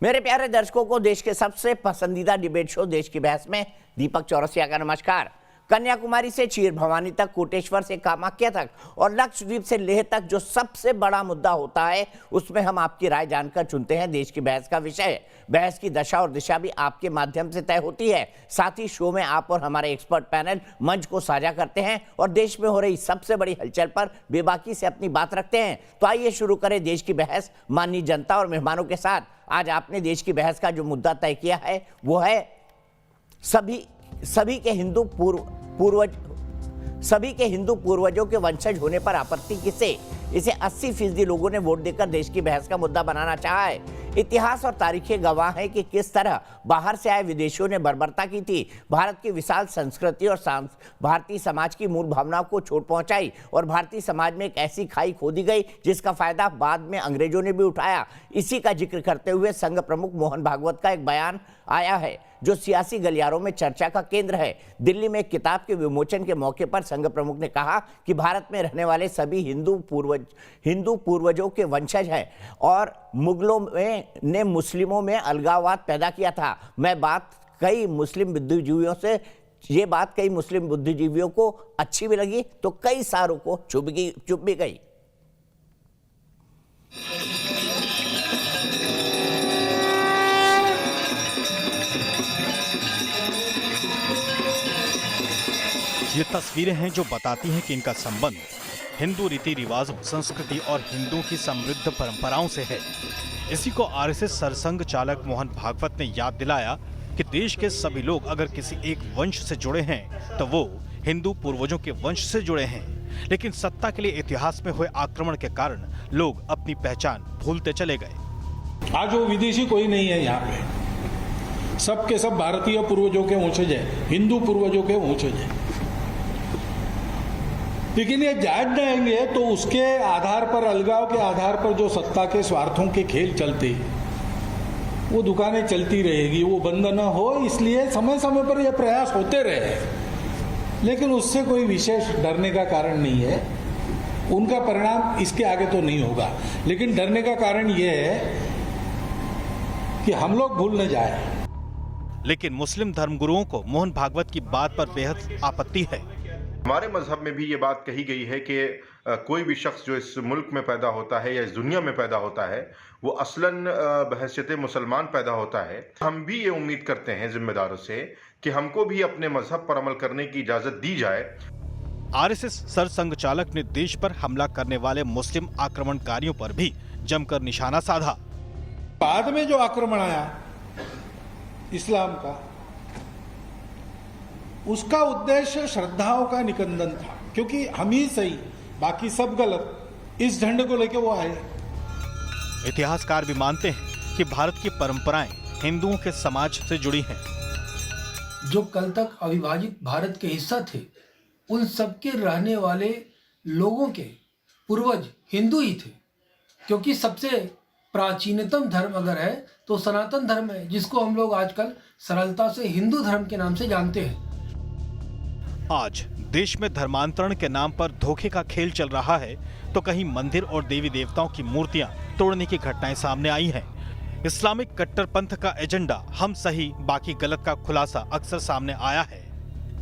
मेरे प्यारे दर्शकों को देश के सबसे पसंदीदा डिबेट शो देश की बहस में दीपक चौरसिया का नमस्कार। कन्याकुमारी से चीर भवानी तक, कोटेश्वर से कामाख्या तक और लक्षद्वीप से लेह तक जो सबसे बड़ा मुद्दा होता है उसमें हम आपकी राय जानकर चुनते हैं देश की बहस का विषय। बहस की दशा और दिशा भी आपके माध्यम से तय होती है। साथ ही शो में आप और हमारे एक्सपर्ट पैनल मंच को साझा करते हैं और देश में हो रही सबसे बड़ी हलचल पर बेबाकी से अपनी बात रखते हैं। तो आइए शुरू करें देश की बहस माननीय जनता और मेहमानों के साथ। आज आपने देश की बहस का जो मुद्दा तय किया है वो है सभी के हिंदू पूर्वजों के वंशज होने पर आपत्ति किसे। इसे 80% लोगों ने वोट देकर देश की बहस का मुद्दा बनाना चाहा है। इतिहास और तारीखें गवाह हैं कि किस तरह बाहर से आए विदेशियों ने बर्बरता की थी, भारत की विशाल संस्कृति और भारतीय समाज की मूल भावनाओं को चोट पहुंचाई और भारतीय समाज में एक ऐसी खाई खोदी गई जिसका फायदा बाद में अंग्रेजों ने भी उठाया। इसी का जिक्र करते हुए संघ प्रमुख मोहन भागवत का एक बयान आया है जो सियासी गलियारों में चर्चा का केंद्र है। दिल्ली में एक किताब के विमोचन के मौके पर संघ प्रमुख ने कहा कि भारत में रहने वाले सभी हिंदू पूर्वजों के वंशज हैं और मुगलों ने मुस्लिमों में अलगाववाद पैदा किया था। ये बात कई मुस्लिम बुद्धिजीवियों को अच्छी भी लगी तो कई सारों को चुप भी गई। ये तस्वीरें हैं जो बताती हैं कि इनका संबंध हिंदू रीति रिवाज, संस्कृति और हिंदुओं की समृद्ध परंपराओं से है। इसी को आरएसएस सरसंघ चालक मोहन भागवत ने याद दिलाया कि देश के सभी लोग अगर किसी एक वंश से जुड़े हैं तो वो हिंदू पूर्वजों के वंश से जुड़े हैं। लेकिन सत्ता के लिए इतिहास में हुए आक्रमण के कारण लोग अपनी पहचान भूलते चले गए। आज वो विदेशी कोई नहीं है यहाँ पे, सबके सब भारतीय पूर्वजों के वंशज है, हिंदू पूर्वजों के वंशज है। लेकिन ये जांच जाएंगे तो उसके आधार पर, अलगाव के आधार पर जो सत्ता के स्वार्थों के खेल चलते, वो दुकानें चलती रहेगी, वो बंद न हो। इसलिए समय समय पर ये प्रयास होते रहे, लेकिन उससे कोई विशेष डरने का कारण नहीं है। उनका परिणाम इसके आगे तो नहीं होगा, लेकिन डरने का कारण ये है कि हम लोग भूल न जाए। लेकिन मुस्लिम धर्मगुरुओं को मोहन भागवत की बात पर बेहद आपत्ति है। हमारे मजहब में भी ये बात कही गई है कि कोई भी शख्स जो इस मुल्क में पैदा होता है या इस दुनिया में पैदा होता है वो असलन बहैसियत मुसलमान पैदा होता है। हम भी ये उम्मीद करते हैं जिम्मेदारों से कि हमको भी अपने मजहब पर अमल करने की इजाजत दी जाए। आरएसएस सरसंघ चालक ने देश पर हमला करने वाले मुस्लिम आक्रमणकारियों पर भी जमकर निशाना साधा। बाद में जो आक्रमण आया इस्लाम का, उसका उद्देश्य श्रद्धाओं का निकंदन था, क्योंकि हम ही सही बाकी सब गलत, इस झंडे को लेके वो आए। इतिहासकार भी मानते हैं कि भारत की परंपराएं हिंदुओं के समाज से जुड़ी हैं। जो कल तक अविभाजित भारत के हिस्सा थे, उन सबके रहने वाले लोगों के पूर्वज हिंदू ही थे, क्योंकि सबसे प्राचीनतम धर्म अगर है तो सनातन धर्म है, जिसको हम लोग आजकल सरलता से हिंदू धर्म के नाम से जानते हैं। आज देश में धर्मांतरण के नाम पर धोखे का खेल चल रहा है तो कहीं मंदिर और देवी देवताओं की मूर्तियां तोड़ने की घटनाएं सामने आई हैं। इस्लामिक कट्टरपंथ का एजेंडा हम सही बाकी गलत का खुलासा अक्सर सामने आया है।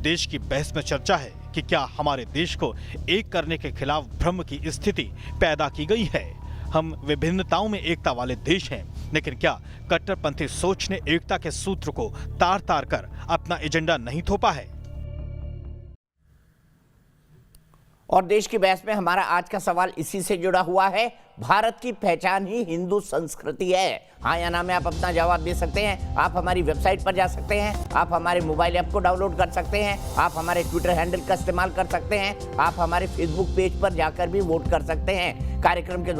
देश की बहस में चर्चा है कि क्या हमारे देश को एक करने के खिलाफ भ्रम की स्थिति पैदा की गई है। हम विभिन्नताओं में एकता वाले देश हैं, लेकिन क्या कट्टरपंथी सोच ने एकता के सूत्र को तार तार कर अपना एजेंडा नहीं थोपा है। और देश की बहस में हमारा आज का सवाल इसी से जुड़ा हुआ है। भारत की पहचान ही हिंदू संस्कृति है, हाँ या ना में आप अपना जवाब दे सकते हैं। आप हमारी वेबसाइट पर जा सकते हैं, आप हमारे मोबाइल ऐप को डाउनलोड कर सकते हैं, आप हमारे ट्विटर हैंडल का इस्तेमाल कर सकते हैं, आप हमारे फेसबुक पेज पर जाकर भी वोट कर सकते हैं। कार्यक्रम के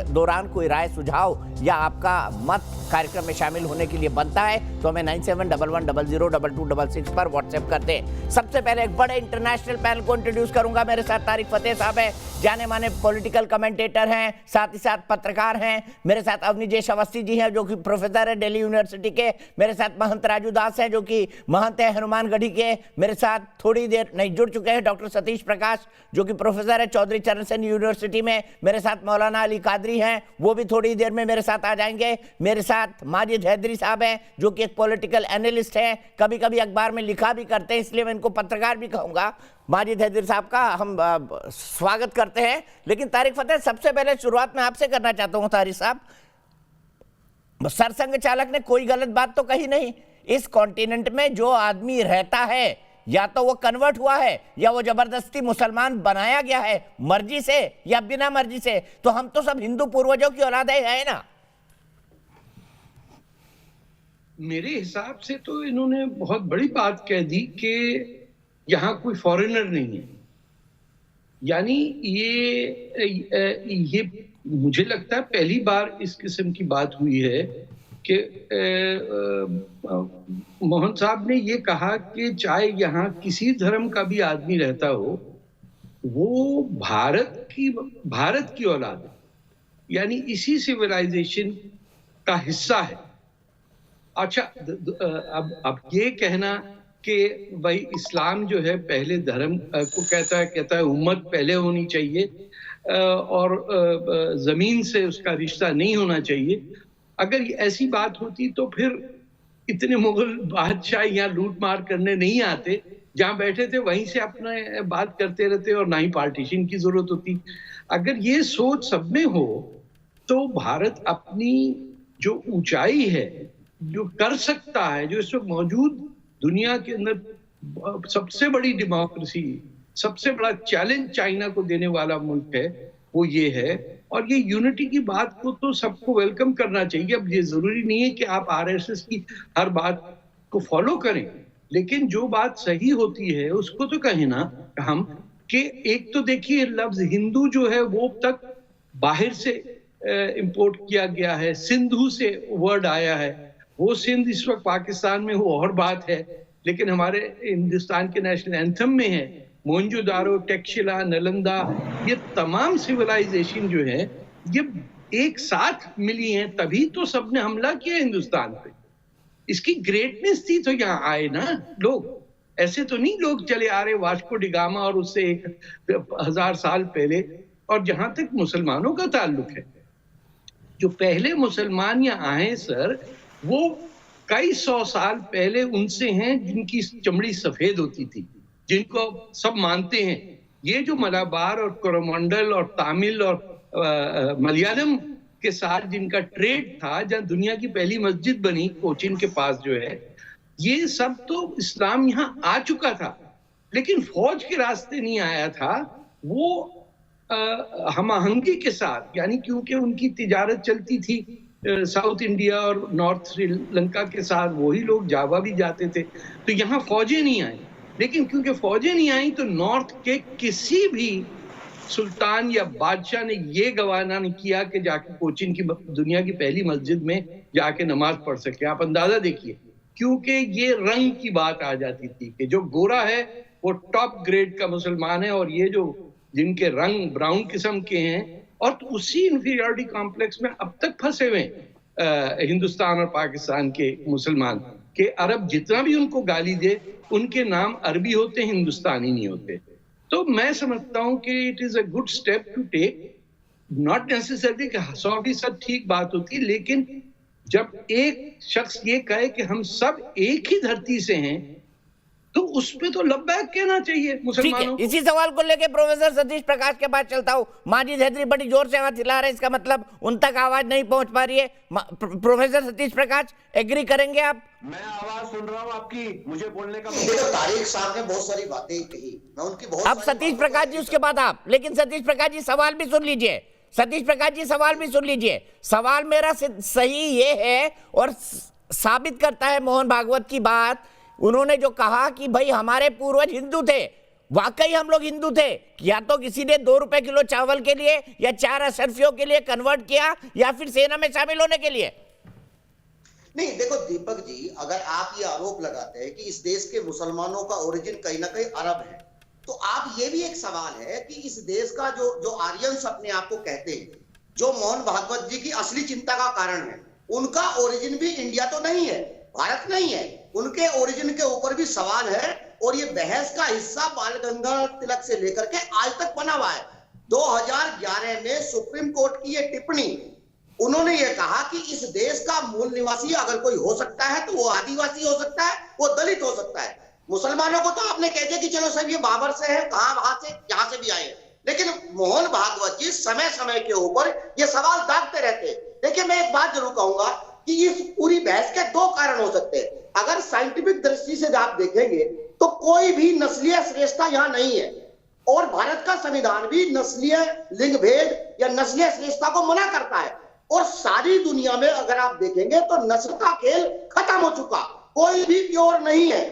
दौरान कोई राय, सुझाव या आपका मत कार्यक्रम में शामिल होने के लिए बनता है तो हमें 9711002266 पर व्हाट्सएप कर दें। सबसे पहले एक बड़े इंटरनेशनल पैनल को इंट्रोड्यूस करूंगा। मेरे साथ तारिक फतेह साहब है, जाने माने पॉलिटिकल कमेंटेटर हैं, साथ ही साथ पत्रकार हैं। मेरे साथ अवनीजेश अवस्थी जी हैं जो कि प्रोफेसर है दिल्ली यूनिवर्सिटी के। मेरे साथ महंत राजू दास हैं जो कि महंत है हनुमानगढ़ी के। मेरे साथ थोड़ी देर नहीं जुड़ चुके हैं डॉक्टर सतीश प्रकाश जो कि प्रोफेसर है चौधरी चरण सिंह यूनिवर्सिटी में। मेरे साथ मौलाना अली कादरी कादरी हैं, वो भी थोड़ी देर में मेरे साथ आ जाएंगे। मेरे साथ माजिद हैदरी साहब हैं, जो कि एक पॉलिटिकल एनालिस्ट हैं, कभी कभी अखबार में लिखा भी करते हैं, इसलिए मैं इनको पत्रकार भी कहूँगा। माजिद हैदरी साहब का हम स्वागत करते हैं। लेकिन तारिक फतेह, सबसे पहले शुरुआत में आपसे करना चाहता हूँ। तारिक साहब, सरसंघ चालक ने कोई गलत बात तो कही नहीं। इस कॉन्टिनेंट में जो आदमी रहता है, या तो वो कन्वर्ट हुआ है या वो जबरदस्ती मुसलमान बनाया गया है, मर्जी से या बिना मर्जी से। तो हम तो सब हिंदू पूर्वजों की औलाद है ना। मेरे हिसाब से तो इन्होंने बहुत बड़ी बात कह दी कि यहाँ कोई फॉरेनर नहीं है। यानी ये मुझे लगता है पहली बार इस किस्म की बात हुई है कि मोहन साहब ने ये कहा कि चाहे यहाँ किसी धर्म का भी आदमी रहता हो, वो भारत की औलाद है, यानी इसी सिविलाइजेशन का हिस्सा है। अच्छा, अब ये कहना कि भाई इस्लाम जो है पहले धर्म को कहता है उम्मत पहले होनी चाहिए और जमीन से उसका रिश्ता नहीं होना चाहिए। अगर ऐसी बात होती तो फिर इतने मुगल बादशाह यहाँ लूट मार करने नहीं आते, जहाँ बैठे थे वहीं से अपना बात करते रहते और ना ही पार्टीशन की जरूरत होती। अगर ये सोच सब में हो तो भारत अपनी जो ऊंचाई है, जो कर सकता है, जो इस वक्त मौजूद दुनिया के अंदर सबसे बड़ी डेमोक्रेसी, सबसे बड़ा चैलेंज चाइना को देने वाला मुल्क है, वो ये है। और ये यूनिटी की बात को तो सबको वेलकम करना चाहिए। अब ये जरूरी नहीं है कि आप आरएसएस की हर बात को फॉलो करें, लेकिन जो बात सही होती है उसको तो कहें ना हम। कि एक तो देखिए, लफ्ज हिंदू जो है वो तक बाहर से इंपोर्ट किया गया है, सिंधु से वर्ड आया है। वो सिंध इस वक्त पाकिस्तान में वो और बात है, लेकिन हमारे हिंदुस्तान के नेशनल एंथम में है। मोहनजोदारो, तक्षशिला, नालंदा, ये तमाम सिविलाइजेशन जो है ये एक साथ मिली हैं, तभी तो सबने हमला किया हिंदुस्तान पे। इसकी ग्रेटनेस थी तो यहाँ आए ना लोग। ऐसे तो नहीं लोग चले आ रहे वास्को डिगामा और उससे 1000 साल पहले। और जहां तक मुसलमानों का ताल्लुक है, जो पहले मुसलमान यहाँ आए सर, वो कई 100 साल पहले उनसे हैं जिनकी चमड़ी सफेद होती थी, जिनको सब मानते हैं। ये जो मलाबार और कोरोमंडल और तमिल और मलयालम के साथ जिनका ट्रेड था, जहाँ दुनिया की पहली मस्जिद बनी कोचिन के पास जो है, ये सब तो इस्लाम यहाँ आ चुका था, लेकिन फौज के रास्ते नहीं आया था। वो हम आहंगी के साथ, यानी क्योंकि उनकी तिजारत चलती थी साउथ इंडिया और नॉर्थ श्रीलंका के साथ, वही लोग जावा भी जाते थे, तो यहाँ फौजें नहीं आई। लेकिन क्योंकि फौजें नहीं आई तो नॉर्थ के किसी भी सुल्तान या बादशाह ने ये गवाना नहीं किया कि जाके कोचिन की दुनिया की पहली मस्जिद में जाके नमाज पढ़ सके। आप अंदाजा देखिए, क्योंकि ये रंग की बात आ जाती थी कि जो गोरा है वो टॉप ग्रेड का मुसलमान है और ये जो जिनके रंग ब्राउन किस्म के हैं, और तो उसी इंफीरियरिटी कॉम्प्लेक्स में अब तक फंसे हुए हिंदुस्तान और पाकिस्तान के मुसलमान के अरब जितना भी उनको गाली दे, उनके नाम अरबी होते, हिंदुस्तानी नहीं होते। तो मैं समझता हूं कि it is a good step to take. Not necessarily कि 100% ठीक बात होती, लेकिन जब एक शख्स ये कहे कि हम सब एक ही धरती से हैं, तो उस पे तो लब्बैक कहना चाहिए मुसलमानों को। इसी सवाल को लेके प्रोफेसर सतीश प्रकाश के पास चलता हूँ। माजिद हैदरी बड़ी जोर से हाथ हिला रहे हैं, इसका मतलब उन तक आवाज नहीं पहुंच पा रही है। प्रोफेसर सतीश प्रकाश, एग्री करेंगे आप? मैं आवाज सुन रहा हूँ आपकी, मुझे बोलने का। देखो, तारिक साहब ने बहुत सारी बातें कही, मैं उनकी बहुत। अब सतीश प्रकाश जी, उसके बाद आप। लेकिन सतीश प्रकाश जी सवाल भी सुन लीजिए। सतीश प्रकाश जी सवाल भी सुन लीजिए। सवाल मेरा सही ये है और साबित करता है मोहन भागवत की बात। उन्होंने जो कहा कि भाई हमारे पूर्वज हिंदू थे, वाकई हम लोग हिंदू थे। या तो किसी ने 2 रुपए किलो चावल के लिए या 4 अशरफियों के लिए कन्वर्ट किया, या फिर सेना में शामिल होने के लिए। नहीं, देखो दीपक जी, अगर आप ये आरोप लगाते हैं कि इस देश के मुसलमानों का ओरिजिन कहीं ना कहीं अरब है, तो आप ये भी एक सवाल है कि इस देश का जो आर्यंस अपने आप को कहते हैं, जो मोहन भागवत जी की असली चिंता का कारण है, उनका ओरिजिन भी इंडिया तो नहीं है, भारत नहीं है। उनके ओरिजिन के ऊपर भी सवाल है और ये बहस का हिस्सा बाल गंगाधर तिलक से लेकर के आज तक बना हुआ है। 2011 में सुप्रीम कोर्ट की ये टिप्पणी, उन्होंने ये कहा कि इस देश का मूल निवासी अगर कोई हो सकता है तो वो आदिवासी हो सकता है, वो दलित हो सकता है। मुसलमानों को तो आपने कह दिया कि चलो सब ये बाबर से है, कहां वहां से यहां से भी आए, लेकिन मोहन भागवत जी समय समय के ऊपर ये सवाल दागते रहते। देखिए, मैं एक बात जरूर कहूंगा कि इस पूरी बहस के दो कारण हो सकते हैं। अगर साइंटिफिक दृष्टि से आप देखेंगे तो कोई भी नस्लीय श्रेष्ठता यहां नहीं है, और भारत का संविधान भी नस्लीय लिंग भेद या नस्लीय श्रेष्ठता को मना करता है। और सारी दुनिया में अगर आप देखेंगे तो नस्ल का खेल खत्म हो चुका, कोई भी प्योर नहीं है,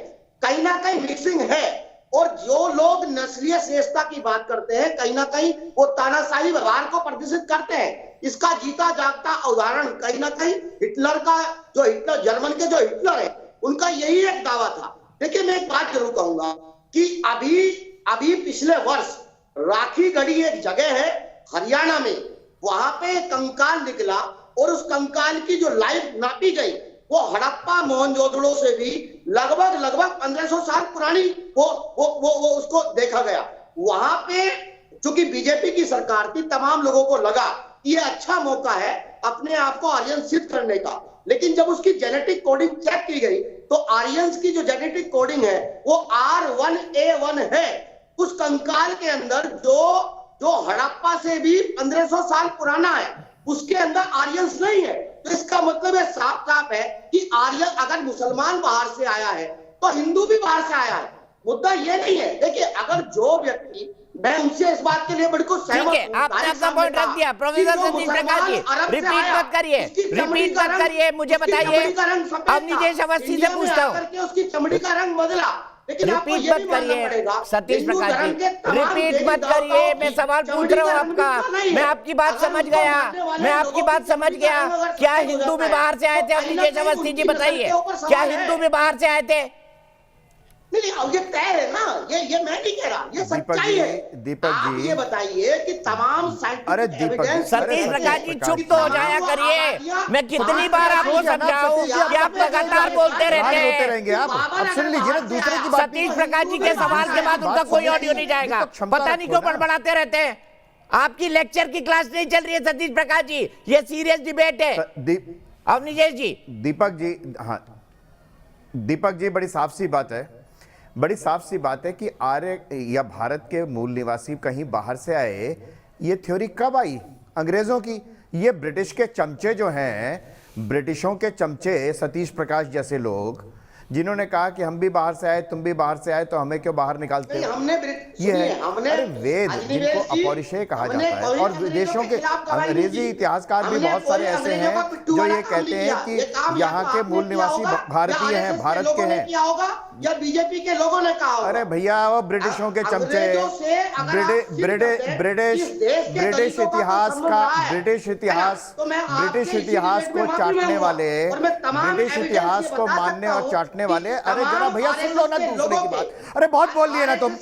कहीं ना कहीं मिक्सिंग है। और जो लोग नस्लीय श्रेष्ठता की बात करते हैं, कहीं ना कहीं वो तानाशाही व्यवहार को प्रदर्शित करते हैं। इसका जीता जागता उदाहरण कहीं ना कहीं हिटलर का, जो हिटलर जर्मन के जो हिटलर है, उनका यही एक दावा था। देखिए, मैं एक बात जरूर कहूंगा कि अभी पिछले वर्ष राखीगढ़ी एक जगह है हरियाणा में, वहां पे कंकाल निकला और उस कंकाल की जो लाइफ नापी गई वो हड़प्पा मोहनजोदड़ो से भी लगभग 1500 साल पुरानी वो उसको देखा गया। वहां पे चूंकि बीजेपी की सरकार थी, तमाम लोगों को लगा कि ये अच्छा मौका है अपने आप को आर्यन सिद्ध करने का, लेकिन जब उसकी जेनेटिक कोडिंग चेक की गई तो आर्यंस की जो जेनेटिक कोडिंग है वो R1A1 है। उस कंकाल के अंदर जो हड़प्पा से भी 1500 साल पुराना है, उसके अंदर आर्यंस नहीं है। तो इसका मतलब है साफ साफ है कि आर्यन, अगर मुसलमान बाहर से आया है तो हिंदू भी बाहर से आया है। मुद्दा ये नहीं है। देखिए, अगर जो व्यक्ति, मैं उनसे इस बात के लिए बिल्कुल सहमत हूं, आपने अपना पॉइंट रख दिया। प्रोफेसर सतीश प्रकाश जी, रिपीट मत करिए, मुझे बताइए। अब नीतीश अवस्थी से पूछता हूँ, उसकी चमड़ी का रंग बदला, लेकिन आपको रिपीट ये मत भी मानना करिए पड़ेगा, सतीश हिंदू प्रकाश धर्म जी, के तमाम रिपीट देवी मत करिए। देवताओं मैं की सवाल पूछ चमड़ी रहा हूँ का रंग आपका, मिलता नहीं है। मैं आपकी बात अगर समझ उनको गया, मानने वाले मैं आपकी लोगों बात की समझ चमड़ी का गया। रंग अगर क्या सफेद हो हिंदू भी जाता है, बाहर से आए थे? तो अब कहीं ना नीतीश कहीं अवस्थी जी उनकी बताइए, नस्ल के ऊपर क्या सवाल है। हिंदू भी बाहर से आए थे? नहीं, अब ये तय है ना, ये मैं नहीं कह रहा, ये सच्चाई है। दीपक आप जी, ये बताइए कि तमाम अरे साइंटिफिक दीपक जी, एविडेंस, सतीश प्रकाश जी, चुप तो हो जाया करिए। मैं कितनी बार आपको समझाऊं कि आप लगातार बोलते रहते होते हैं। रहेंगे आप। अब सुन लीजिए ना, दूसरे की बात। सतीश प्रकाश जी के सवाल के बाद उनका कोई ऑडियो नहीं जाएगा। पता नहीं क्यों बड़बड़ाते रहते हैं। आपकी लेक्चर की क्लास नहीं चल रही है सतीश प्रकाश जी, ये सीरियस डिबेट है। अब नीतीश जी, दीपक जी, हाँ दीपक जी, बड़ी साफ सी बात है, बड़ी साफ सी बात है कि आर्य या भारत के मूल निवासी कहीं बाहर से आए। ये थ्योरी कब आई? अंग्रेजों की। ये ब्रिटिश के चमचे जो हैं, ब्रिटिशों के चमचे सतीश प्रकाश जैसे लोग, जिन्होंने कहा कि हम भी बाहर से आए, तुम भी बाहर से आए, तो हमें क्यों बाहर निकालते हो? ये है, अरे वेद जिनको अपौरुषेय कहा जाता है, और विदेशों के अंग्रेजी इतिहासकार भी बहुत सारे ऐसे हैं जो ये कहते हैं कि यहाँ के मूल निवासी भारतीय हैं, भारत के हैं। या बीजेपी के लोगों ने कहा? अरे भैया, वो ब्रिटिशों के चमचे, ब्रिटिश इतिहास को चाटने वाले, ब्रिटिश इतिहास को मानने और चाटने वाले। अरे जरा भैया सुन लो ना दूसरे की बात। अरे बहुत बोल लिए ना तुम,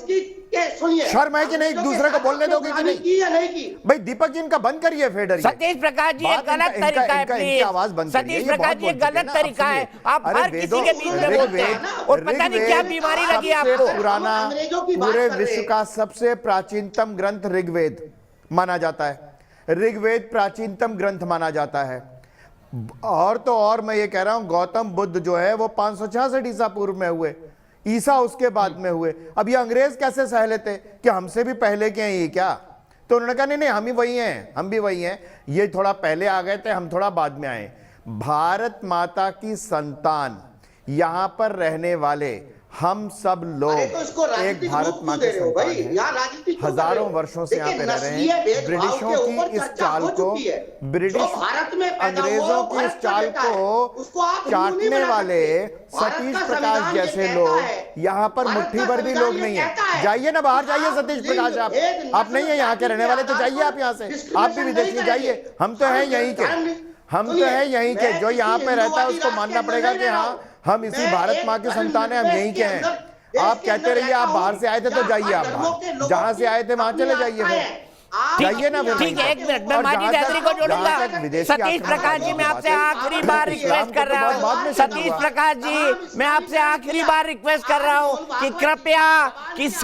शर्म है कि नहीं? दूसरे को बोलने दोगे कि नहीं? भाई दीपक जी, इनका बंद करिए फेडर। सतीश प्रकाश जी, एक गलत तरीका है प्लीज। आवाज बंद करिए, सतीश प्रकाश जी, एक गलत तरीका है। आप हर किसी के बीच में बोलते हैं और पता नहीं क्या बीमारी लगी आपको। पुराना, पूरे विश्व का सबसे प्राचीनतम ग्रंथ ऋग्वेद माना जाता है। ऋग्वेद प्राचीनतम ग्रंथ माना जाता है। और तो और मैं ये कह रहा हूं, गौतम बुद्ध जो है वो 566 ईसा पूर्व में हुए, ईसा उसके बाद में हुए। अब ये अंग्रेज कैसे सह लेते कि हमसे भी पहले के हैं ये क्या? तो उन्होंने कहा नहीं, हम ही वही हैं, हम भी वही हैं। ये थोड़ा पहले आ गए थे, हम थोड़ा बाद में आए। भारत माता की संतान, यहां पर रहने वाले हम सब लोग एक भारत माँ के संतान हैं। हजारों वर्षों से यहाँ पे रह रहे हैं। ब्रिटिशों की इस चाल को, ब्रिटिश अंग्रेजों की इस चाल को चाटने वाले सतीश प्रकाश जैसे लोग यहाँ पर मुट्ठी भर भी लोग नहीं है। जाइए ना बाहर, जाइए सतीश प्रकाश, आप नहीं है यहाँ के रहने वाले, तो जाइए आप यहाँ से, आप भी विदेश में जाइए। हम तो हैं यहीं के, हम तो हैं यहीं के। जो यहाँ पे रहता है उसको मानना पड़ेगा कि हाँ, हम इसी भारत माँ के संतान हैं, हम यहीं के हैं। आप कहते रहिए आप बाहर से आए थे तो जाइए, आप बाहर जहां से आए थे वहां चले जाइए। जाइए ना फिर ठीक है, एक मिनट, मैं और माजिद जहाँ तक- हैदरी को जोड़ूंगा। जहाँ तक विदेशी सतीश आक्रमण प्रकाश जी, करने मैं की आपसे बात है, आखिरी बार इस्लाम रिक्वेस्ट कर को रहा तो बहुत बाद हूँ, में शुरू सतीश हुआ। प्रकाश जी, मैं आपसे आखिरी बार रिक्वेस्ट कर रहा हूँ कि कृपया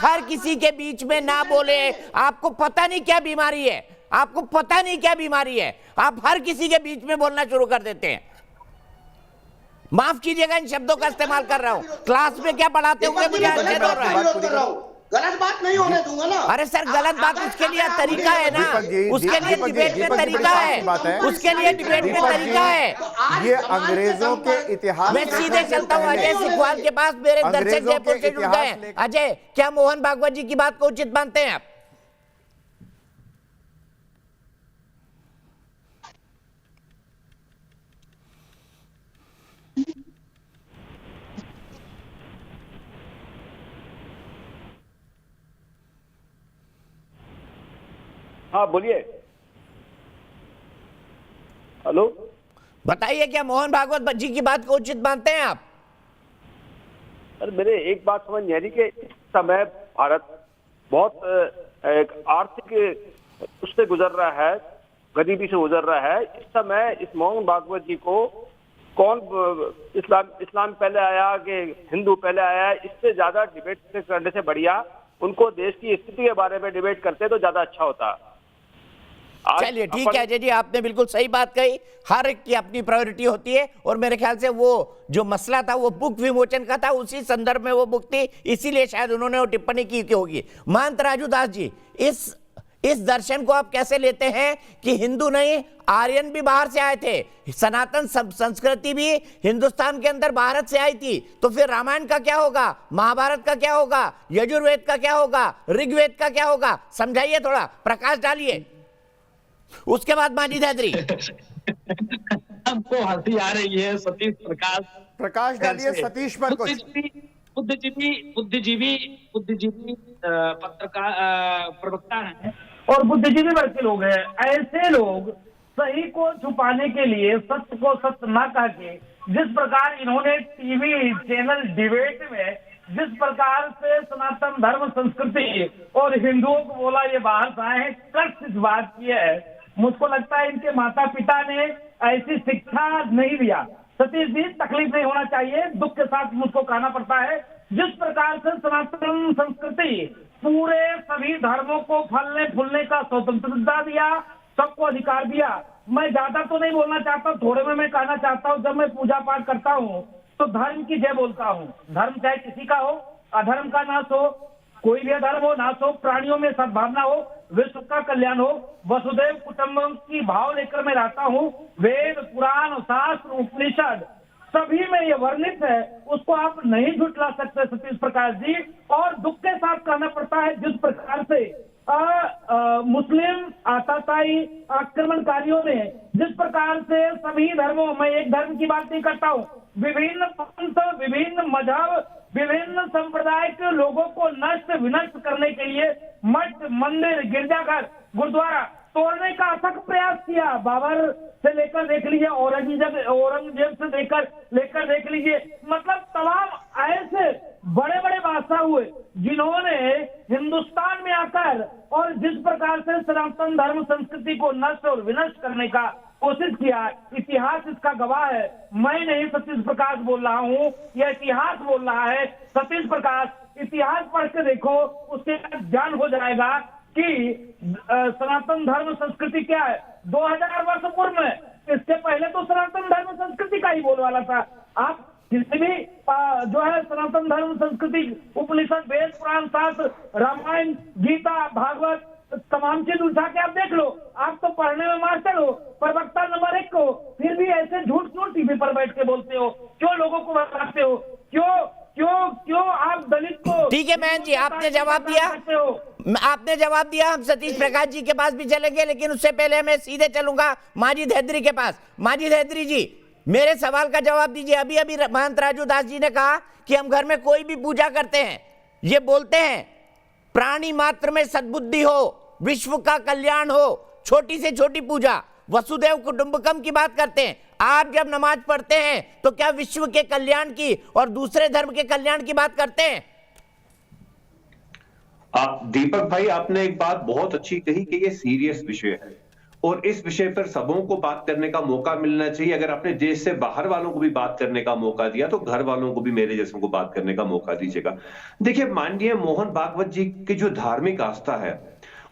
हर किसी के बीच में ना बोले। आपको पता नहीं क्या बीमारी है, आपको पता नहीं क्या बीमारी है, आप हर किसी के बीच में बोलना शुरू कर देते हैं। माफ कीजिएगा इन शब्दों का इस्तेमाल कर रहा हूं, क्लास में क्या पढ़ाते होंगे मुझे आश्चर्य हो रहा है। गलत बात नहीं होने दूंगा ना। अरे सर, गलत बात उसके लिए तरीका है ना, उसके लिए डिबेट में तरीका है, उसके लिए डिबेट में तरीका है। ये अंग्रेजों के इतिहास मैं सीधे चलता हूँ अजय सिखवाल के पास, मेरे दर्शक जयपुर से जुड़ गए हैं। अजय, क्या मोहन भागवत जी की बात को उचित मानते हैं आप? हाँ बोलिए। हेलो, बताइए, क्या मोहन भागवत जी की बात को उचित मानते हैं आप? अरे मेरे एक बात समझ नहीं आ रही कि इस समय भारत बहुत एक आर्थिक उससे गुजर रहा है, गरीबी से गुजर रहा है। इस समय इस मोहन भागवत जी को कौन इस्लाम पहले आया कि हिंदू पहले आया, इससे ज्यादा डिबेट करने से बढ़िया उनको देश की स्थिति के बारे में डिबेट करते तो ज्यादा अच्छा होता। चलिए ठीक है अजय जी, आपने बिल्कुल सही बात कही। हर एक की अपनी प्रायोरिटी होती है, और मेरे ख्याल से वो जो मसला था वो बुक विमोचन का था, उसी संदर्भ में वो बुक थी, इसीलिए शायद उन्होंने वो टिप्पणी की होगी। महंत राजू दास जी, इस दर्शन को आप कैसे लेते हैं कि हिंदू नहीं, आर्यन भी बाहर से आए थे, सनातन संस्कृति भी हिंदुस्तान के अंदर भारत से आई थी, तो फिर रामायण का क्या होगा, महाभारत का क्या होगा, यजुर्वेद का क्या होगा, ऋग्वेद का क्या होगा? समझाइए, थोड़ा प्रकाश डालिए। उसके बाद माजिद हैदरी। हमको हंसी आ रही है सतीश प्रकाश डालिए सतीश पर कुछ। बुद्धिजीवी पत्रकार प्रवक्ता हैं और बुद्धिजीवी वर्ग के लोग हैं। ऐसे लोग सही को छुपाने के लिए सत्य को सत्य न कह के, जिस प्रकार इन्होंने टीवी चैनल डिबेट में जिस प्रकार से सनातन धर्म संस्कृति और हिंदुओं को बोला, ये बाहर से आए हैं, कष्ट इस बात की है। मुझको लगता है इनके माता पिता ने ऐसी शिक्षा नहीं दिया। सतीश जी, तकलीफ नहीं होना चाहिए, दुख के साथ मुझको कहना पड़ता है। जिस प्रकार से सनातन संस्कृति पूरे सभी धर्मों को फलने फूलने का स्वतंत्रता दिया, सबको अधिकार दिया। मैं ज्यादा तो नहीं बोलना चाहता, थोड़े में मैं कहना चाहता हूँ, जब मैं पूजा पाठ करता हूँ तो धर्म की जय बोलता हूँ। धर्म चाहे किसी का हो, अधर्म का नाश हो, कोई भी अधर्म हो, नाश हो, प्राणियों में सद्भावना हो, विश्व का कल्याण हो, वसुदेव कुटुंबकम की भाव लेकर मैं रहता हूँ। वेद, पुराण, शास्त्र, उपनिषद सभी में ये वर्णित है, उसको आप नहीं झुठला सकते सतीश प्रकाश जी। और दुख के साथ कहना पड़ता है, जिस प्रकार से मुस्लिम आताताई आक्रमणकारियों ने जिस प्रकार से सभी धर्मों, मैं एक धर्म की बात नहीं करता हूँ, विभिन्न पंथ, विभिन्न मजहब, विभिन्न संप्रदाय के लोगों को नष्ट विनष्ट करने के लिए मठ, मंदिर, गिरजाघर, गुरुद्वारा तोड़ने का अथक प्रयास किया। बाबर से लेकर देख लीजिए, औरंगजेब से लेकर देख लीजिए, मतलब तमाम ऐसे बड़े बड़े बादशाह हुए जिन्होंने हिंदुस्तान में आकर और जिस प्रकार से सनातन धर्म संस्कृति को नष्ट और विनष्ट करने का कोशिश किया। इतिहास इसका गवाह है, मैं नहीं सतीश प्रकाश बोल रहा हूँ, यह इतिहास बोल रहा है। सतीश प्रकाश, इतिहास पढ़ के देखो, उसके बाद ज्ञान हो जाएगा कि सनातन धर्म संस्कृति क्या है। 2000 वर्ष पूर्व में, इसके पहले तो सनातन धर्म संस्कृति का ही बोलवाला था। आप किसी भी जो है सनातन धर्म संस्कृति, उपनिषद, वेद, पुराण, शास्त्र, रामायण, गीता, भागवत, तमाम चीज उठा के आप देख लो। आप तो पढ़ने में मास्टर हो, प्रवक्ता नंबर 1 हो, फिर भी ऐसे झूठ क्यों टीवी पर बैठ के बोलते हो? क्यों लोगों को बताते हो? क्यों आप दलित को? ठीक है महंत जी, आपने जवाब दिया। हम सतीश प्रकाश जी के पास भी चलेंगे, लेकिन उससे पहले मैं सीधे चलूंगा माजिद हैदरी के पास। माजिद हैदरी जी, मेरे सवाल का जवाब दीजिए। अभी महंत राजू दास जी ने कहा कि हम घर में कोई भी पूजा करते हैं, ये बोलते हैं प्राणी मात्र में सद्बुद्धि हो, विश्व का कल्याण हो, छोटी से छोटी पूजा, वसुदेव कुटुंबकम की बात करते हैं। आप जब नमाज पढ़ते हैं तो क्या विश्व के कल्याण की और दूसरे धर्म के कल्याण की बात करते हैं? आप दीपक भाई, आपने एक बात बहुत अच्छी कही कि ये सीरियस विषय है और इस विषय पर सबों को बात करने का मौका मिलना चाहिए। अगर अपने देश से बाहर वालों को भी बात करने का मौका दिया तो घर वालों को भी, मेरे जैसों को बात करने का मौका दीजिएगा। देखिए, माननीय मोहन भागवत जी की जो धार्मिक आस्था है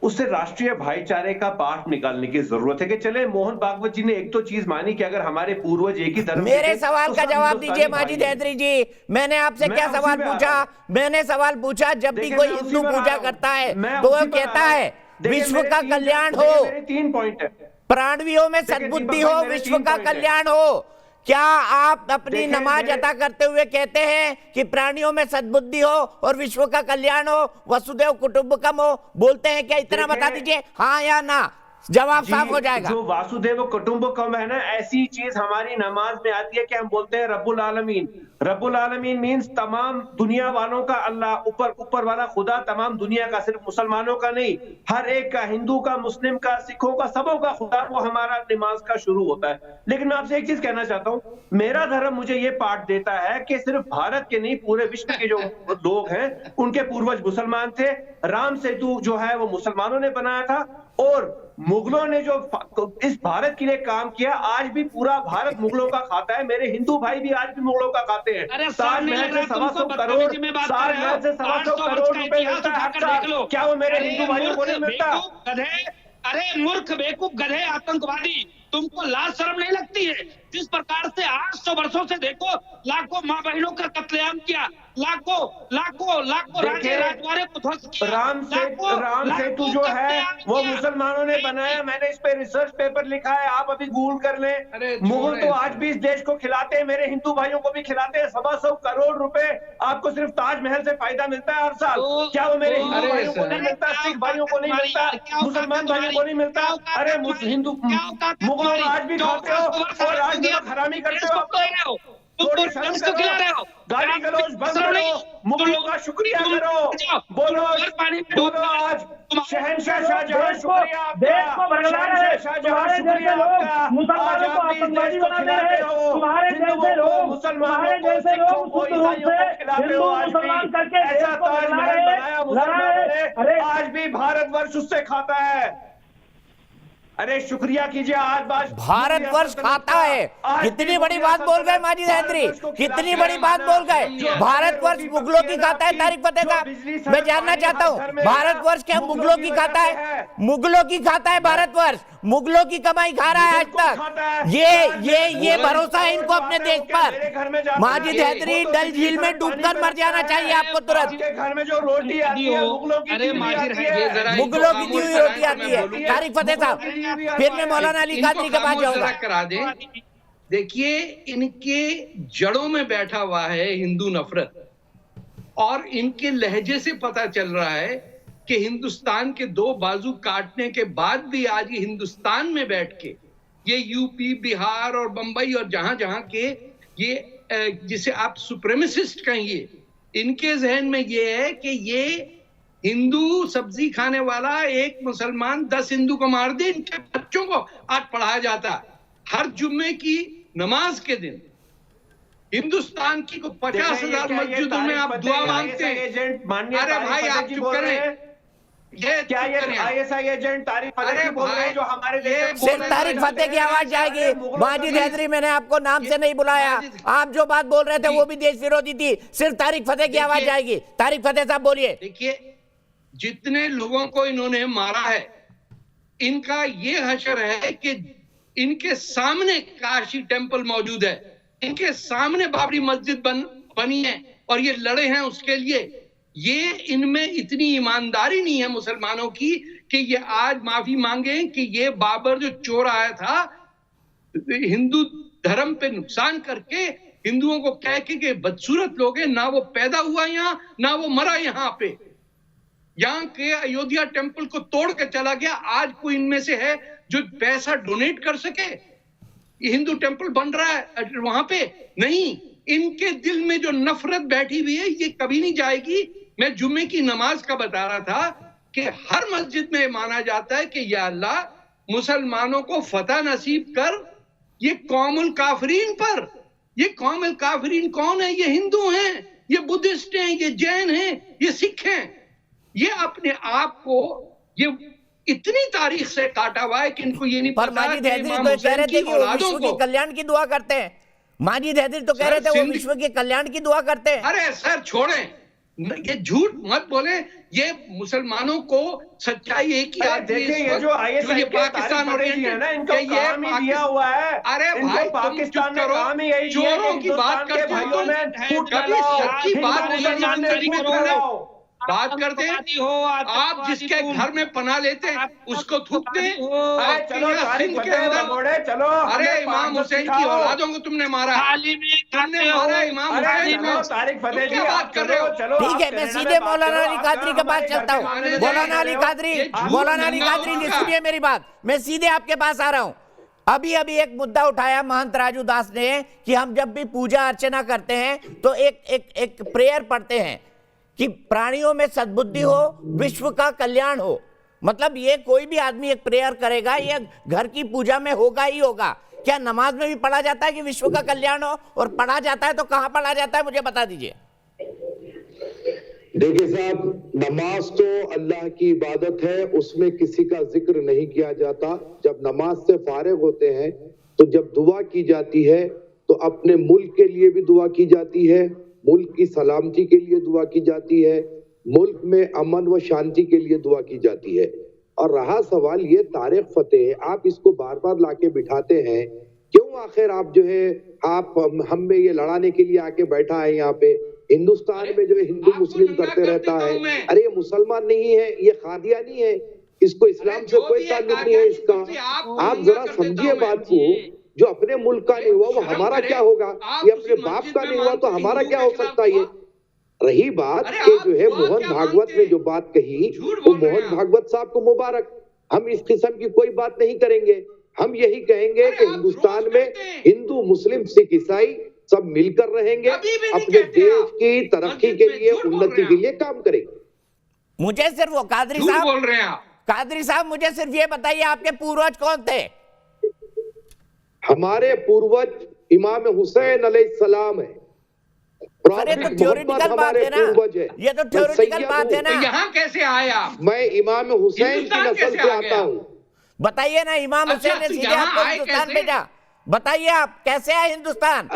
उससे राष्ट्रीय भाईचारे का पाठ निकालने की जरूरत है कि चले मोहन भागवत जी ने एक तो चीज मानी कि अगर हमारे पूर्वज एक ही धर्म, मेरे सवाल का जवाब दीजिए माजिद हैदरी जी। मैंने आपसे क्या सवाल पूछा? मैंने सवाल पूछा, जब भी कोई हिंदू पूजा करता है तो वो कहता है विश्व का कल्याण हो, 3 पॉइंट है, प्राणवियों में सद्बुद्धि हो, विश्व का कल्याण हो। क्या आप अपनी नमाज अदा करते हुए कहते हैं कि प्राणियों में सद्बुद्धि हो और विश्व का कल्याण हो, वसुदेव कुटुंबकम हो? बोलते हैं क्या? इतना बता दीजिए, हाँ या ना, जवाब साफ हो जाएगा। जो वासुदेव कुटुंबकम है ना, ऐसी चीज हमारी नमाज में आती है कि हम बोलते हैं रब्बुल आलमीन। रब्बुल आलमीन मीन्स तमाम दुनिया वालों का अल्लाह, ऊपर वाला खुदा, तमाम दुनिया का, सिर्फ मुसलमानों का नहीं, हर एक का, हिंदू का, मुस्लिम का, सिखों का, सबों का खुदा, वो हमारा नमाज का शुरू होता है। लेकिन मैं आपसे एक चीज कहना चाहता हूँ, मेरा धर्म मुझे ये पाठ देता है कि सिर्फ भारत के नहीं, पूरे विश्व के जो लोग हैं उनके पूर्वज मुसलमान थे। राम सेतु जो है वो मुसलमानों ने बनाया था और मुगलों ने जो इस भारत के लिए काम किया, आज भी पूरा भारत मुगलों का खाता है। मेरे हिंदू भाई भी आज भी मुगलों का खाते हैं। ताजमहल से 125 करोड़, ताजमहल से 125 करोड़ रुपए मिलता है हर साल। क्या वो मेरे हिंदू भाइयों को नहीं मिलता? अरे मूर्ख, बेवकूफ, गधे, आतंकवादी, तुमको लाज शर्म नहीं लगती है? जिस प्रकार से 800 वर्षों से देखो लाखों माँ बहनों का कत्लेआम किया, लाखों राज्य राजवाड़े को ध्वस्त किया। राम सेतु जो है वो मुसलमानों ने बनाया। मैंने इस पे रिसर्च पेपर लिखा है, आप अभी गूगल कर लें। मुगल तो आज भी इस देश को खिलाते हैं, मेरे हिंदू भाइयों को भी खिलाते हैं। 125 करोड़ रुपए आपको सिर्फ ताजमहल से फायदा मिलता है हर साल। क्या वो मेरे हिंदू भाइयों को नहीं मिलता? सिख भाइयों को नहीं मिलता? मुसलमान भाइयों को नहीं मिलता? अरे हिंदू मुगलों आज भी खाते हो और आज भी हरामी करते हो। थोड़ी शर्म करो, गाली गलौज बंद करो, मुगलों का शुक्रिया करो, बोलो आज शहंशाह शाहजहां शुक्रिया आपका, शहंशाह शाहजहां शुक्रिया आपका। आज आप इस देश को खिलाते हो, हिंदुओं को, मुसलमानों को, सिखों को, ईसाइयों को खिलाते हो। आज भी ऐसा ताजमहल बनाया मुसलमानों ने, आज भी भारतवर्ष उससे खाता है। अरे शुक्रिया कीजिए। आज भारतवर्ष खाता है। कितनी बड़ी बात बोल गए माजिद हैदरी, कितनी बड़ी बात बोल गए। भारतवर्ष मुगलों की खाता है। तारिक फतेह साहब, मैं जानना चाहता हूँ, भारतवर्ष क्या मुगलों की खाता है? मुगलों की खाता है भारतवर्ष, मुगलों की कमाई खा रहा है आज तक। ये भरोसा है इनको अपने देश पर। माजिद हैदरी, डल झील में डूबकर मर जाना चाहिए आपको तुरंत। घर में जो रोटी आती है मुगलों की दी हुई रोटी आती है। तारिक फतेह साहब, फिर मैं मौलाना अली कादरी के पास जाऊंगा। करा दें। देखिए, इनके जड़ों में बैठा हुआ है हिंदू नफरत, और इनके लहजे से पता चल रहा है कि हिंदुस्तान के 2 बाजू काटने के बाद भी आज ये हिंदुस्तान में बैठ के ये यूपी, बिहार और बंबई और जहां के ये जिसे आप सुप्रीमेसिस्ट कहिए, इनके जहन में ये है कि ये हिंदू सब्जी खाने वाला एक मुसलमान 10 हिंदू को मार दे। इनके बच्चों को आज पढ़ाया जाता है हर जुम्मे की नमाज के दिन। हिंदुस्तान की 50,000 मस्जिदों में आप दुआ मांगते हैं। अरे भाई आप चुप करें। ये क्या ये ISI एजेंट तारिक फतेह बोल रहे हैं जो हमारे देश? सिर्फ तारिक फतेह की आवाज जाएगी। माजिद हैदरी, मैंने आपको नाम से नहीं बुलाया, आप जो बात बोल रहे थे वो भी देश विरोधी थी। सिर्फ तारिक फतेह की आवाज जाएगी। तारिक फतेह साहब बोलिए। देखिए, जितने लोगों को इन्होंने मारा है, इनका ये हशर है कि इनके सामने काशी टेम्पल मौजूद है, इनके सामने बाबरी मस्जिद बनी है और ये लड़े हैं उसके लिए। ये इनमें इतनी ईमानदारी नहीं है मुसलमानों की कि ये आज माफी मांगे कि ये बाबर जो चोर आया था हिंदू धर्म पे नुकसान करके, हिंदुओं को कह के बदसूरत लोग हैं, ना वो पैदा हुआ यहाँ ना वो मरा यहाँ पे, यहाँ के अयोध्या टेम्पल को तोड़ के चला गया। आज कोई इनमें से है जो पैसा डोनेट कर सके? हिंदू टेम्पल बन रहा है वहां पे नहीं। इनके दिल में जो नफरत बैठी हुई है ये कभी नहीं जाएगी। मैं जुम्मे की नमाज का बता रहा था कि हर मस्जिद में माना जाता है कि या अल्लाह मुसलमानों को फतह नसीब कर ये कौमुल काफरीन पर। ये कौमुल काफरीन कौन है? ये हिंदू हैं, ये बुद्धिस्ट हैं, ये जैन हैं, ये सिख हैं। ये अपने आप को ये इतनी तारीख से काटा हुआ है कि इनको ये नहीं पर पता माजिद कि हैदरी इमाम तो कह हुसैन रहे की थे कि वो औलादों विश्व के को, कल्याण की दुआ करते हैं। माजिद हैदरी तो कह सर, रहे थे वो सिंध- विश्व के कल्याण की दुआ करते हैं। अरे सर छोड़ें, ये झूठ मत बोले। ये मुसलमानों को सच्चाई एक ही अरे आती है देखिए, इस ये वक्त, जो ISI ये के पाकिस्तान तारीख पड़ेगी है ना, इनको कि ये काम ही दिया हुआ है। अरे इनको भाई तुम पाकिस्तान चुप ने करो, काम ही यही दिया है चोरों कि की बात हिंदुस्तान के करते हो भाइयों तुम। में फूट कभी फैलाओ, सच्ची हिंदू बात नहीं मुसलमान में जानकारी में फूट तुमने फैलाओ। बात करते हैं। आप जिसके घर में पनाह लेते हैं उसको थूकते हैं। अरे चलो यहाँ तारीख सिंध के बताओ अंदर भगोड़े, चलो अरे हमें इमाम पाक हुसैन की सिखाओ। औलादों को तुमने मारा, तुमने मारा इमाम अरे हुसैन चलो को। तारीख तुम फतेह जी, क्या बात आप कर रहे हो? चलो ठीक है, आप मैं कनाडा सीधे में बात मौलाना करो, अली आप कादरी के कहाँ पास हमारे चलता घर हूँ। पे मौलाना अली आने कादरी, ये झूठ मौलाना अली नंगा कादरी जी, होगा। सुनिए मेरी बात, मैं सीधे आपके पास आ रहा हूँ। अभी अभी एक मुद्दा उठाया महंत राजू दास ने कि हम जब भी पूजा अर्चना करते हैं तो एक प्रेयर पढ़ते हैं कि प्राणियों में सद्बुद्धि हो, विश्व का कल्याण हो। मतलब ये कोई भी आदमी एक प्रेयर करेगा, ये घर की पूजा में होगा ही होगा। क्या नमाज में भी पढ़ा जाता है कि विश्व का कल्याण हो? और पढ़ा जाता है तो कहां पढ़ा जाता है, मुझे बता दीजिए। देखिए साहब, नमाज तो अल्लाह की इबादत है, उसमें किसी का जिक्र नहीं किया जाता। जब नमाज से फारिग होते हैं तो जब दुआ की जाती है तो अपने मुल्क के लिए भी दुआ की जाती है, मुल्क की सलामती के लिए दुआ की जाती है, मुल्क में अमन व शांति के लिए दुआ की जाती है। और रहा सवाल ये तारीख फतेह, आप इसको बार बार लाके बिठाते हैं, क्यों आखिर आप जो है आप हम में ये लड़ाने के लिए आके बैठा है यहाँ पे। हिंदुस्तान में जो है हिंदू मुस्लिम करते रहता है। अरे ये मुसलमान नहीं है, ये कादियानी है, इसको इस्लाम से कोई ताल्लुक नहीं है इसका। आप जरा समझिए बात को, जो अपने मुल्क का नहीं हुआ वो हमारा क्या होगा, ये अपने बाप का नहीं हुआ तो हमारा क्या हो सकता है। ये रही बात कि जो है मोहन भागवत ने जो बात कही, वो मोहन भागवत साहब को मुबारक। हम इस किस्म की कोई बात नहीं करेंगे, हम यही कहेंगे कि हिंदुस्तान में हिंदू मुस्लिम सिख ईसाई सब मिलकर रहेंगे, अपने देश की तरक्की के लिए, उन्नति के लिए काम करेंगे। मुझे सिर्फ वो कादरी साहब बोल रहे हैं आप। कादरी साहब, मुझे सिर्फ ये बताइए, आपके पूर्वज कौन थे? हमारे पूर्वज इमाम हुसैन अलैहिस्सलाम है। अरे तो थ्योरेटिकल बात है ना, ये तो थ्योरेटिकल बात है ना। यहाँ कैसे आया? मैं इमाम हुसैन की नस्ल से आता हूँ। बताइए ना, इमाम हुसैन ने सीधे आपको हिंदुस्तान भेजा, बताइए आप कैसे आए हिंदुस्तान?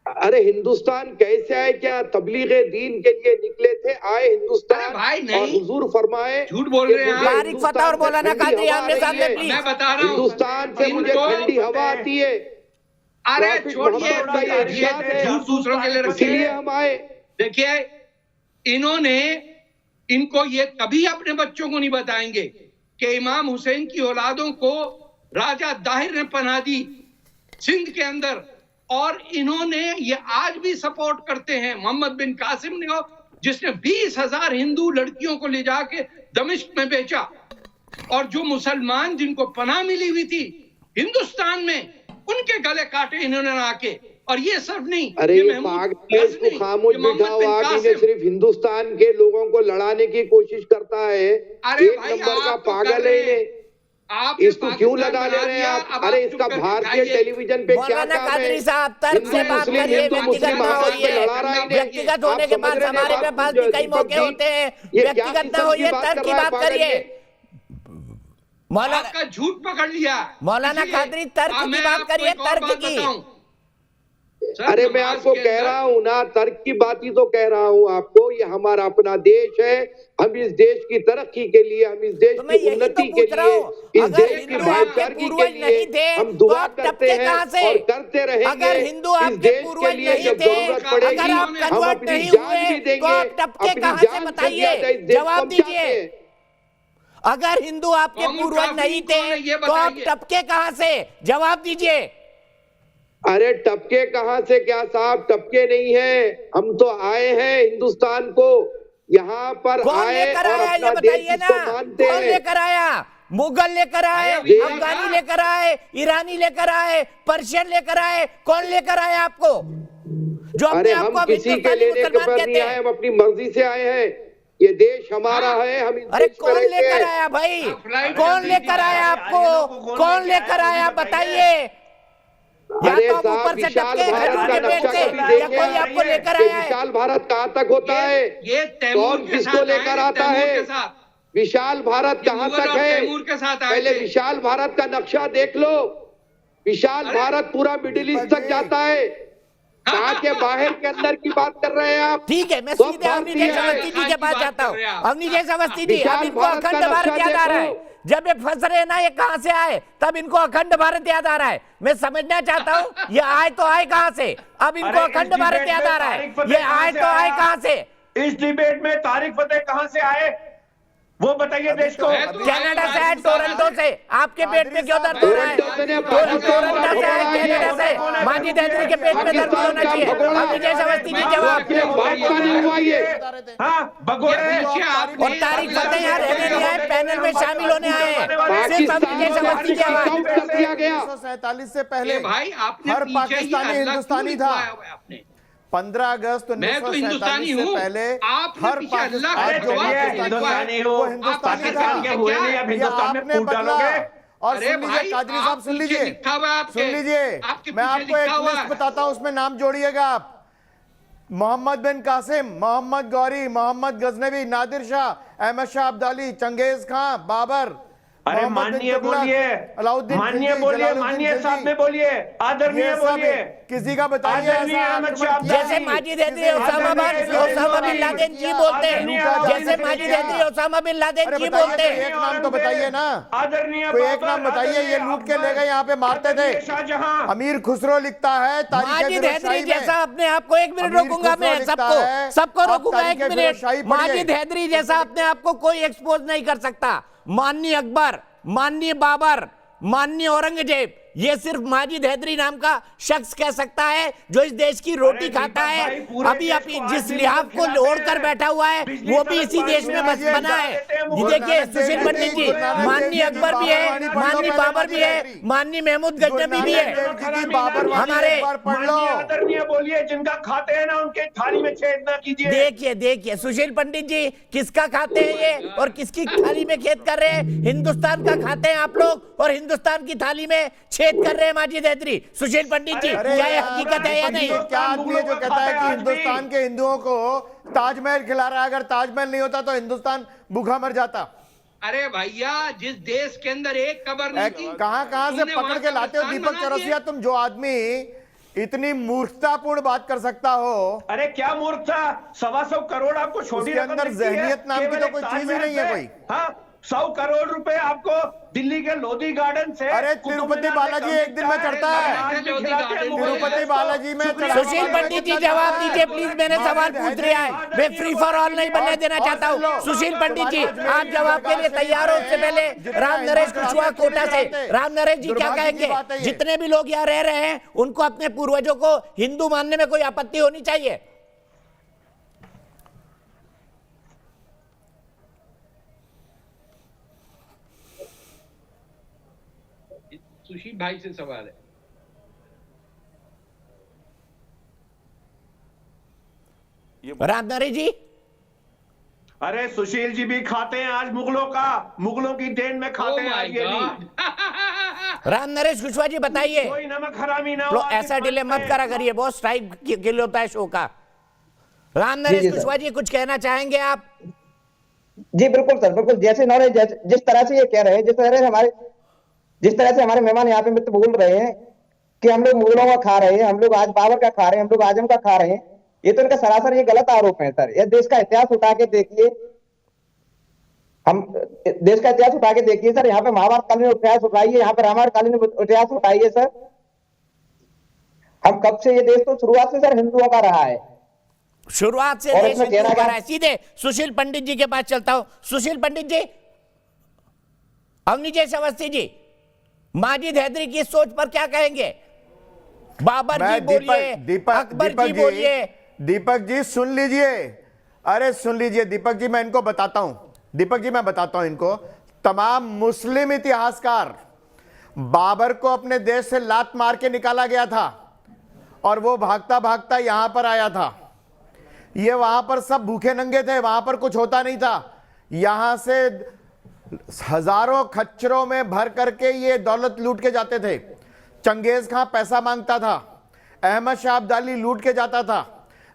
अरे हिंदुस्तान कैसे आए, क्या तबलीगे दीन के लिए निकले थे, आए हिंदुस्तान। भाई नहीं, और हुजूर फरमाए, झूठ बोल रहे हैं आप। तारिक फतेह और मौलाना कादरी आमने सामने प्लीज। मैं बता रहा हूँ, हिंदुस्तान से मुझे ठंडी हवा आती है। अरे छोड़िए, ये झूठ दूसरों के लिए इसीलिए रखिए। हम आए। देखिए, इनको ये कभी अपने बच्चों को नहीं बताएंगे कि इमाम हुसैन की औलादों को राजा दाहिर ने पनाह दी सिंध के अंदर, और इन्होंने ये आज भी सपोर्ट करते हैं मोहम्मद बिन कासिम ने, जिसने 20,000 हिंदू लड़कियों को ले जाके दमिश्क में बेचा। और जो मुसलमान जिनको पनाह मिली हुई थी हिंदुस्तान में, उनके गले काटे इन्होंने आके। और ये सब नहीं, अरे ये पागल है, इसको खामोश बिठाओ। आप इन्हें सिर्फ हिंदुस्तान के लोगों को लड़ाने की कोशिश करता है, एक नंबर का पागल है इन्हें। इसको क्यों लगा ले रहे हैं आप? अरे इसका भारतीय टेलीविजन पे क्या काम है? हिंदू मुस्लिम हिंदू मुस्लिम आपस में लड़ा रहा है। व्यक्तिगत होने के बाद हमारे पे पास भी कई मौके होते हैं, व्यक्तिगत ना होइए, तर्क की बात करिए। मौलाना का झूठ पकड़ लिया, मौलाना कादरी तर्क की बात करिए, तर्क की। अरे मैं आपको कह रहा हूँ ना, तर्क की बात ही तो कह रहा हूँ आपको। ये हमारा अपना देश है, हम इस देश की तरक्की के लिए, हम इस देश की उन्नति के लिए, इस देश की भाईचारगी के लिए हम दुआ करते हैं और करते रहेंगे। अगर हिंदू इस देश के लिए जब जरूरत पड़ेगी हम अपनी जान भी देंगे, अपनी जान से ज्यादा इस देश को हम चाहते हैं। अगर हिंदू आपके पूर्वज नहीं थे तो आप टपके कहां से? जवाब दीजिए। अरे टपके कहां से क्या साहब, टपके नहीं है, हम तो आए हैं हिंदुस्तान को, यहाँ पर आए और अपना देश इसको मानते हैं। कौन लेकर आया? मुगल लेकर आए, अफगानी लेकर आए, ईरानी लेकर आए, पर्शियन लेकर आए, कौन लेकर आए आपको? जो अरे हम किसी के लेने के पर नहीं आए, हम अपनी मर्जी से आए हैं। ये देश हमारा है, हम इस अरे देश कौन लेकर आया भाई? कौन लेकर आया आपको? कौन लेकर आया बताइए? या अरे तो आप साहब, ऊपर से विशाल टपके भारत खजूर का के पेड़ नक्शा से, कभी या देखे कोई आपको हैं लेकर कि आया है? विशाल भारत कहाँ तक होता है? ये तैमूर कौन के किसको साथ लेकर आए, आता तैमूर है? के साथ। विशाल भारत ये कहाँ मुगल तक और है? तैमूर के साथ आए पहले थे। विशाल भारत का नक्शा देख लो। विशाल भारत पूरा मिडिल ईस्ट तक जाता है। कहाँ के बाहर के अंदर की बात कर रहे हैं आप? ठीक है, मैं सब सीधे अवनी भारतीय जैस है। अवस्थी जी के पास जाता हूँ। अवनी जैस अवस्थी जी, अब विशाल इनको भारत का अखंड भारत नक्शा याद आ रहा है। देखो। जब ये फंस रहे हैं ना, ये कहां से आए, तब इनको अखंड भारत याद आ रहा है। मैं समझना चाहता हूँ, ये आए तो आए कहां से? अब इनको अरे, अखंड इस भारत डिबेट याद में आ रहा है। तारिक फतेह ये कहां आए से तो आए आया? कहां से? इस डिबेट में तारिक फतेह कहां से आए, वो बताइए देश को। कनाडा से आए, टोरंटो से। आपके पेट में क्यों दर्द हो रहा है? टोरंटो से आए, कनाडा से। माजिद हैदरी के पेट में दर्द होना चाहिए। अवनी जैस अवस्थी जी जवाब। और तारिक फतेह यहाँ रहने नहीं आए, पैनल में शामिल होने आए हैं। सिर्फ अवनी जैस अवस्थी की आवाज। 1947 से पहले भाई आपने हर पीछे ही पाकिस्तानी अल्लाह हिंदुस्तानी क्यों था। लिखवाया हुआ है आपने? 15 अगस्त मैं तो हिंदुस्तानी 1947 से हूँ। पहले आपने हर पीछे अल्लाह पाकिस्तान को जो हिंदुस्तानी हो, वो हिंदुस्तानी था। पाकिस्तान के हुए नहीं, अब ये हिंदुस्तान में आपने फूट बदला। डालोगे। और अरे सुन लीजिए भाई, कादरी आप साहब, सुन पीछे लीजिए, लिखा हुआ है आपके। सुन लीजिए, आपके मैं पीछे आपको एक लिखा हुआ लिस्ट है। बताता हूँ, उसमें नाम जोड़िएगा आप। मोहम्मद बिन कासिम, मोहम्मद गौरी, मोहम्मद गजनवी, नादिर शाह, अहमद शाह अब्दाली, चंगेज खां, बाबर, अरे मोहम्मद बिन माननीय तुगलक, बोलिए, अलाउद्दीन माननीय खिलजी, बोलिए, जलालुद्दीन माननीय खिलजी। साथ में बोलिए, आदरणीय ये सब बोलिए। किसी का बताइए आदरणीय ऐसा अहमद आक्रमण शाह किया। जैसे Majid Haidari Osama bin Laden ji बोलते हैं, जैसे Majid Haidari Osama bin Laden अरे जी बताइए, बोलते कोई हैं। एक नाम तो बताइए ना। आदरणीय कोई एक नाम बताइए। ये लूट के ले गए, यहाँ पे मारते थे। शाहजहां। अमीर खुसरो लिखता है तारीख माजिद हैदरी फिरोजशाही में। जैसा, अपने आप को एक मिनट अमीर रोकूंगा खुसरो मैं, लिखता सबको है, सबको आप रोकूंगा तारीख एक फिरोजशाही मिनट। पढ़िए। माजिद हैदरी जैसा अपने आप को कोई एक्सपोज नहीं कर सकता। माननीय अकबर, माननीय बाबर, माननीय औरंगजेब, ये सिर्फ माजिद हैदरी नाम का शख्स कह सकता है, जो इस देश की रोटी खाता है। अभी अभी जिस लिहाफ को ओढ़ कर बैठा हुआ है, वो भी इसी देश में बस बना है। ये देखिए सुशील पंडित जी, माननीय अकबर भी है, माननीय बाबर भी है, माननीय महमूद गजनवी भी है। हमारे आदरणीय बोलिए, जिनका खाते हैं ना उनके थाली में छेद ना कीजिए। देखिए देखिए सुशील पंडित जी, किसका खाते हैं ये और किसकी थाली में खेत कर रहे हैं? हिंदुस्तान का खाते हैं आप लोग और हिंदुस्तान की थाली में छेद कर रहे हैं माजिद हैदरी। सुशील पंडित जी, क्या ये हकीकत है या नहीं? क्या आदमी है जो कहता है कि हिंदुस्तान के हिंदुओं को ताजमहल खिला रहा है? अगर ताजमहल नहीं होता तो हिंदुस्तान भूखा मर जाता। अरे भैया, जिस देश के अंदर एक कब्र नहीं थी, कहां से तुमने पकड़ वहां के लाते हो कब्रिस्तान दीपक बना दिए। चौरसिया? तुम जो आदमी इतनी मूर्खतापूर्ण बात कर सकता हो, अरे क्या मूर्खता, 125 करोड़ आपको छोटी उसके रकम अंदर दिखती है? जहनियत नाम की केवल तो एक कोई चीज ही ताजमहल नहीं है से? कोई। हाँ, 100 करोड़ रुपए आपको दिल्ली के लोधी गार्डन से। अरे तिरुपति बालाजी एक दिन में चढ़ता है। तिरुपति बालाजी में सुशील पंडित जी जवाब दीजिए प्लीज, मैंने सवाल पूछ रहा है, मैं फ्री फॉर ऑल नहीं बनने देना चाहता हूँ। सुशील पंडित जी, आप जवाब के लिए तैयार हो? उससे पहले राम नरेश कुशवाहा कोटा से, राम नरेश जी क्या कहेंगे? जितने भी लोग यहाँ रह रहे हैं, उनको अपने पूर्वजों को हिंदू मानने में कोई आपत्ति होनी चाहिए? सुशील भाई से सवाल है। राम नरेश जी, अरे सुशील जी भी खाते हैं आज मुगलों का, मुगलों की देन में खाते हैं आज ये भी। राम नरेश कुशवाहा जी बताइए। कोई नमक हरामी ना हो। ऐसा डिले मत करा करिए, बहुत स्ट्राइक के लिए होता है शो का। राम नरेश कुशवाहा जी, कुछ कहना चाहेंगे आप? जी बिल्कुल सर, बिल्कुल। जैसे इन्होंने जिस तरह से ये कह रहे हैं, जिस तरह से हमारे मेहमान यहाँ पे मित्र बोल रहे हैं कि हम लोग मुगलों का खा रहे हैं, हम लोग आज बाबर का खा रहे हैं, हम लोग आजम का खा रहे हैं, ये तो इनका सरासर ये गलत आरोप है सर। ये देश का इतिहास उठा के देखिए, हम देश का इतिहास उठा के देखिए सर। यहाँ पे महाभारत कालीन इतिहास उठाइए, यहाँ पे रामायण कालीन इतिहास उठाइए सर। हम कब से, ये देश तो शुरुआत से सर हिंदुओं का रहा है, शुरुआत से देश हिंदुओं का रहा है। सीधे सुशील पंडित जी के पास चलता हूं। सुशील पंडित जी, अवनी जैस अवस्थी जी, माजिद हैदरी की सोच पर क्या कहेंगे? बाबर जी बोलिए, अकबर जी बोलिए। दीपक जी सुन लीजिए, अरे सुन लीजिए दीपक जी, मैं इनको बताता हूं। दीपक जी मैं बताता हूं इनको, तमाम मुस्लिम इतिहासकार, बाबर को अपने देश से लात मार के निकाला गया था और वो भागता भागता यहां पर आया था। ये वहां पर सब भूखे नंगे थे, वहां पर कुछ होता नहीं था। यहां से हजारों खच्चरों में भर करके ये दौलत लूट के जाते थे। चंगेज खां पैसा मांगता था, अहमद शाह अब्दाली लूट के जाता था,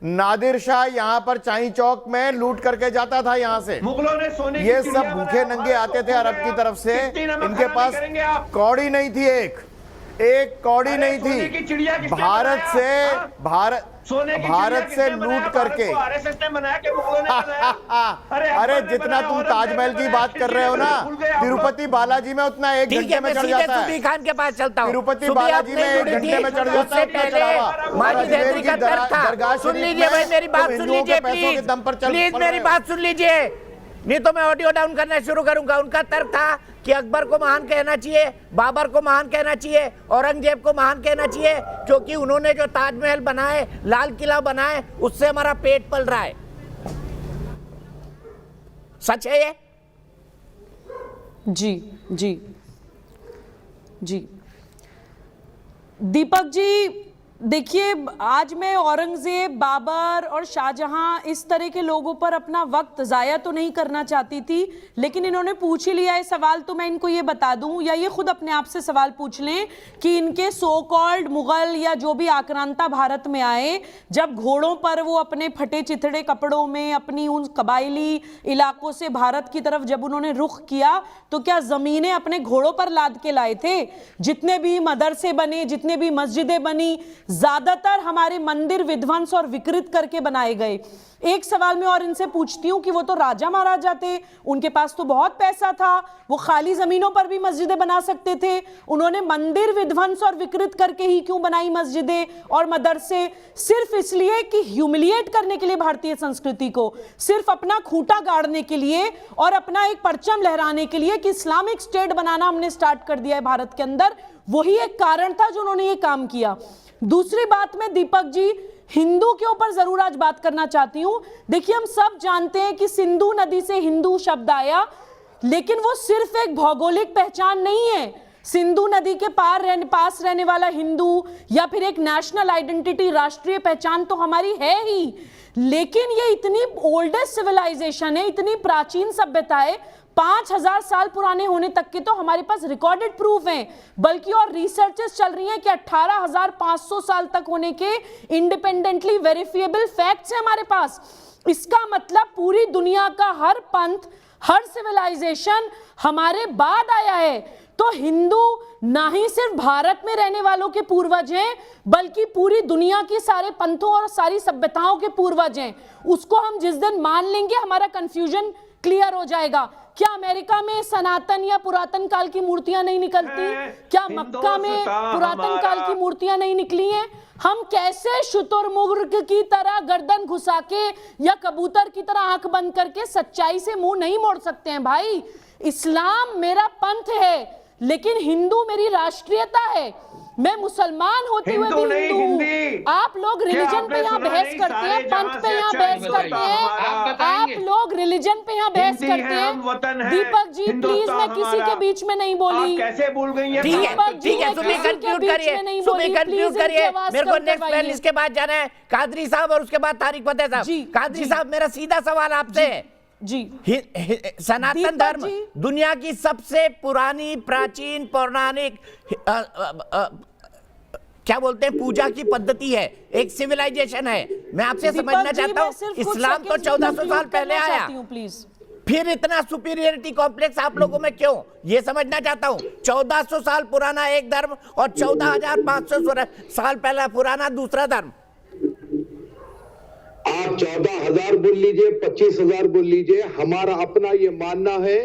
नादिर शाह यहाँ पर चाई चौक में लूट करके जाता था यहाँ से। मुगलों ने सोने ये सब भूखे नंगे आते थे अरब की तरफ से, इनके पास कौड़ी नहीं थी, एक कौड़ी नहीं थी। भारत से लूट करके अरे जितना तुम ताजमहल की बात कर रहे हो ना, तिरुपति बालाजी में उतना 1 घंटे में चढ़ जाता है। सूबी खान के पास चलता हूं। तिरुपति बालाजी में 1 घंटे में चढ़ जाता है अपना चढ़ावा। सुन लीजिए भाई, मेरी बात सुन लीजिए प्लीज, मेरी बात सुन लीजिए, नहीं तो मैं ऑडियो डाउन करना शुरू करूंगा। उनका तर्क था कि अकबर को महान कहना चाहिए, बाबर को महान कहना चाहिए, औरंगजेब को महान कहना चाहिए, क्योंकि उन्होंने जो ताजमहल बनाए, लाल किला बनाए, उससे हमारा पेट पल रहा है। सच है ये? जी जी जी दीपक जी, देखिए आज मैं औरंगजेब, बाबर और शाहजहां इस तरह के लोगों पर अपना वक्त जाया तो नहीं करना चाहती थी, लेकिन इन्होंने पूछ ही लिया है सवाल, तो मैं इनको ये बता दूं या ये खुद अपने आप से सवाल पूछ लें कि इनके सो कॉल्ड मुगल या जो भी आक्रांता भारत में आए, जब घोड़ों पर वो अपने फटे चिथड़े कपड़ों में अपनी उन कबायली इलाकों से भारत की तरफ जब उन्होंने रुख किया, तो क्या जमीनें अपने घोड़ों पर लाद के लाए थे? जितने भी मदरसे बने, जितने भी मस्जिदें बनी, ज्यादातर हमारे मंदिर विध्वंस और विकृत करके बनाए गए। एक सवाल मैं और इनसे पूछती हूँ कि वो तो राजा महाराजा थे, उनके पास तो बहुत पैसा था, वो खाली जमीनों पर भी मस्जिदें बना सकते थे, उन्होंने मंदिर विध्वंस और विकृत करके ही क्यों बनाई मस्जिदें और मदरसे? सिर्फ इसलिए कि ह्यूमिलिएट करने के लिए भारतीय संस्कृति को, सिर्फ अपना खूंटा गाड़ने के लिए और अपना एक परचम लहराने के लिए कि इस्लामिक स्टेट बनाना हमने स्टार्ट कर दिया है भारत के अंदर, वही एक कारण था जो उन्होंने ये काम किया। दूसरी बात में दीपक जी हिंदू के ऊपर जरूर आज बात करना चाहती हूं। देखिए हम सब जानते हैं कि सिंधु नदी से हिंदू शब्द आया, लेकिन वो सिर्फ एक भौगोलिक पहचान नहीं है। सिंधु नदी के पास रहने वाला हिंदू या फिर एक नेशनल आइडेंटिटी, राष्ट्रीय पहचान तो हमारी है ही, लेकिन ये इतनी ओल्डेस्ट सिविलाइजेशन है, इतनी प्राचीन सभ्यता है, 5000 साल पुराने होने तक के तो हमारे पास रिकॉर्डेड प्रूफ हैं, बल्कि और रिसर्चेस चल रही हैं कि 18500 साल तक होने के इंडिपेंडेंटली वेरिफिएबल फैक्ट्स हैं हमारे पास। इसका मतलब पूरी दुनिया का हर पंथ, हर सिविलाइजेशन हमारे बाद आया है। तो हिंदू ना ही सिर्फ भारत में रहने वालों के पूर्वज हैं, बल्कि पूरी दुनिया की सारे पंथों और सारी सभ्यताओं के पूर्वज हैं। उसको हम जिस दिन मान लेंगे हमारा कंफ्यूजन क्लियर हो जाएगा। क्या अमेरिका में सनातन या पुरातन काल की मूर्तियां नहीं निकलती? क्या मक्का में पुरातन काल की मूर्तियां नहीं निकली हैं? हम कैसे शुतुरमुर्ग की तरह गर्दन घुसा के या कबूतर की तरह आंख बंद करके सच्चाई से मुंह नहीं मोड़ सकते हैं? भाई इस्लाम मेरा पंथ है, लेकिन हिंदू मेरी राष्ट्रीयता है। मैं मुसलमान होते हुए भी हिंदू हूं। आप लोग रिलीजन पे यहाँ बहस करते हैं, पंथ पे यहाँ बहस करते हैं, आप लोग रिलीजन पे यहाँ बहस करते हैं। दीपक जी प्लीज, मैं किसी के बीच में नहीं बोली। कैसे भूल गई हैं? ठीक है, सुबह कंक्लूड करिए, मेरे को नेक्स्ट पैनलिस्ट के बाद जाना है, कादरी साहब और उसके बाद तारिक फतेह साहब। कादरी साहब मेरा सीधा सवाल आपसे है जी, सनातन धर्म दुनिया की सबसे पुरानी, प्राचीन, पौराणिक क्या बोलते हैं, पूजा की पद्धति है, एक सिविलाइजेशन है। मैं आपसे समझना चाहता हूँ, इस्लाम तो 1400 साल पहले आया, फिर इतना सुपीरियरिटी कॉम्प्लेक्स आप लोगों में क्यों? ये समझना चाहता हूँ। 1400 साल पुराना एक धर्म और 14500 साल पहला पुराना दूसरा धर्म। आप 14,000 बोल लीजिए, 25,000 बोल लीजिए, हमारा अपना ये मानना है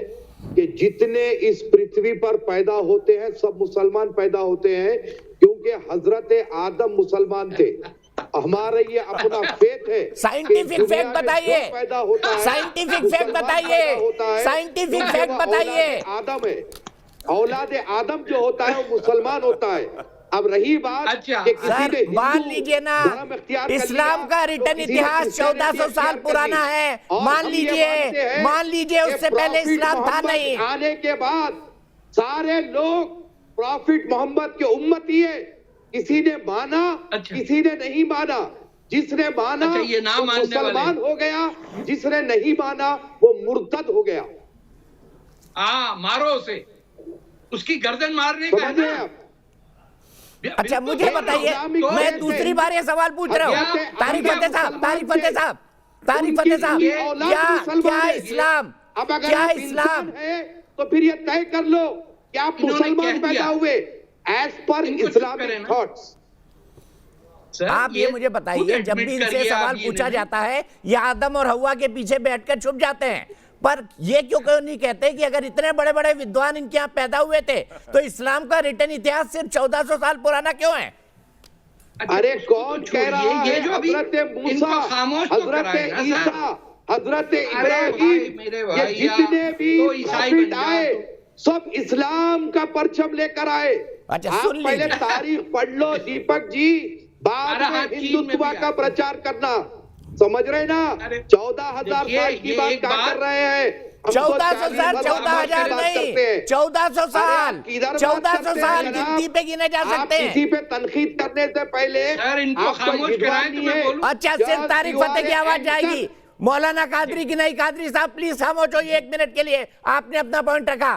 कि जितने इस पृथ्वी पर पैदा होते हैं सब मुसलमान पैदा होते हैं, क्योंकि हजरत आदम मुसलमान थे। हमारा ये अपना फेथ है। साइंटिफिक फैक्ट बताइए, साइंटिफिक फैक्ट बताइए, साइंटिफिक फैक्ट बताइए। आदम है, औलाद आदम जो होता है वो मुसलमान होता है। अब रही बात कि किसी ने मान लीजिए ना, इस्लाम का रिटर्न इतिहास 1400 साल पुराना है, मान लीजिए उससे पहले इस्लाम था नहीं। आने के बाद सारे लोग प्रॉफिट मोहम्मद के उम्मती है। किसी ने माना, किसी ने नहीं माना। जिसने माना वो मुसलमान हो गया, जिसने नहीं माना वो मुर्तद हो गया। मारो उसे, उसकी गर्दन मारने का है ना? अच्छा मुझे बताइए, मैं दूसरी बार ये सवाल पूछ रहा हूँ, तारिक फतेह साहब, क्या इस्लाम है तो फिर ये तय कर लो कि आप मुसलमान पैदा हुए एज पर इस्लामिक थॉट्स। आप ये मुझे बताइए, जब भी इनसे सवाल पूछा जाता है ये आदम और हव्वा के पीछे बैठकर छुप जाते हैं, पर ये क्यों नहीं कहते कि अगर इतने बड़े बड़े विद्वान इनके यहाँ पैदा हुए थे तो इस्लाम का रिटर्न इतिहास सिर्फ 1400 साल पुराना क्यों है? अरे कौन कह रहा है? ये जो अभी हजरत मूसा, इनको खामोश तो हजरत कराए ना ईसा, सर। हजरत इब्राहिम, ये जितने भी तो ईसाई प्रॉफिट बन आए सब इस्लाम का परचम लेकर आए। अच्छा, आप सुन पहले लीजिए। तारीख पढ़ लो दीपक जी, बाद अरे हाँ, में चीन में हिंदुत्व भी का प्रचार करना, समझ रहे ना? 14,000 देखिए, साल की ये बात एक क्या बात- कर रहे हैं? 1400 साल, 14,000 नहीं, 1400 साल, 1400 साल गिनती पे गिने जा सकते किसी हैं। पे तनकीद करने से पहले सर, इनको आपका खामोश विद्वान कराएं तो नहीं मैं है। बोलूं। अच्छा, सिर्फ तारिक फतेह की आवाज जाएगी, मौलाना कादरी की नहीं। कादरी साहब प्लीज खामोश होइए 1 मिनट के लिए, आपने अपना पॉइंट रखा।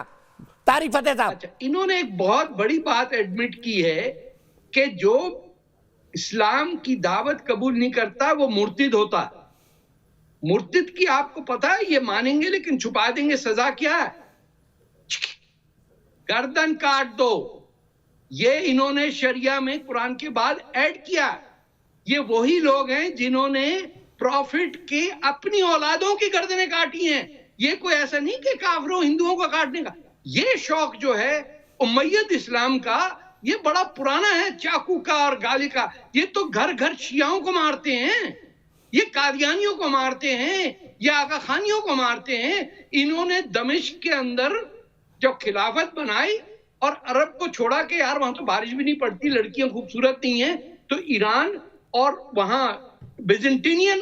तारिक फतेह साहब, अच्छा, इन्होंने एक बहुत बड़ी बात एडमिट की है कि जो इस्लाम की दावत कबूल नहीं करता वो मुर्तिद होता है। मुर्तिद की आपको पता है, ये मानेंगे लेकिन छुपा देंगे, सजा क्या है? गर्दन काट दो। ये इन्होंने शरिया में कुरान के बाद ऐड किया। ये वही लोग हैं जिन्होंने प्रॉफिट के अपनी औलादों की गर्दनें काटी हैं। ये कोई ऐसा नहीं कि काफिरों हिंदुओं का काटने का। ये शौक जो है उमैयद इस्लाम का, ये बड़ा पुराना है, चाकू का और गाली का। ये तो घर घर शियाओं को मारते हैं, ये कादियानियों को मारते हैं, ये आगा खानियों को मारते हैं। इन्होंने दमिश्क के अंदर जब खिलाफत बनाई और अरब को छोड़ा के यार वहां तो बारिश भी नहीं पड़ती, लड़कियां खूबसूरत नहीं है, तो ईरान और वहां बिजेंटिनियन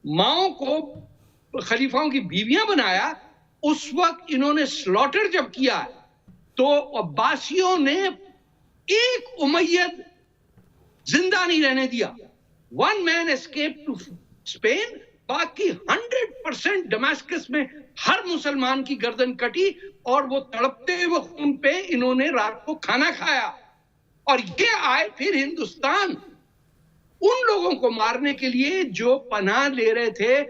माओ को खलीफाओं की बीवियां बनाया। उस वक्त इन्होंने स्लॉटर जब किया तो अब्बासियों ने एक उमैयद जिंदा नहीं रहने दिया। 1 मैन एस्केप टू स्पेन, बाकी 100% दमास्कस में हर मुसलमान की गर्दन कटी और वो तड़पते हुए खून पे इन्होंने रात को खाना खाया। और ये आए फिर हिंदुस्तान उन लोगों को मारने के लिए जो पनाह ले रहे थे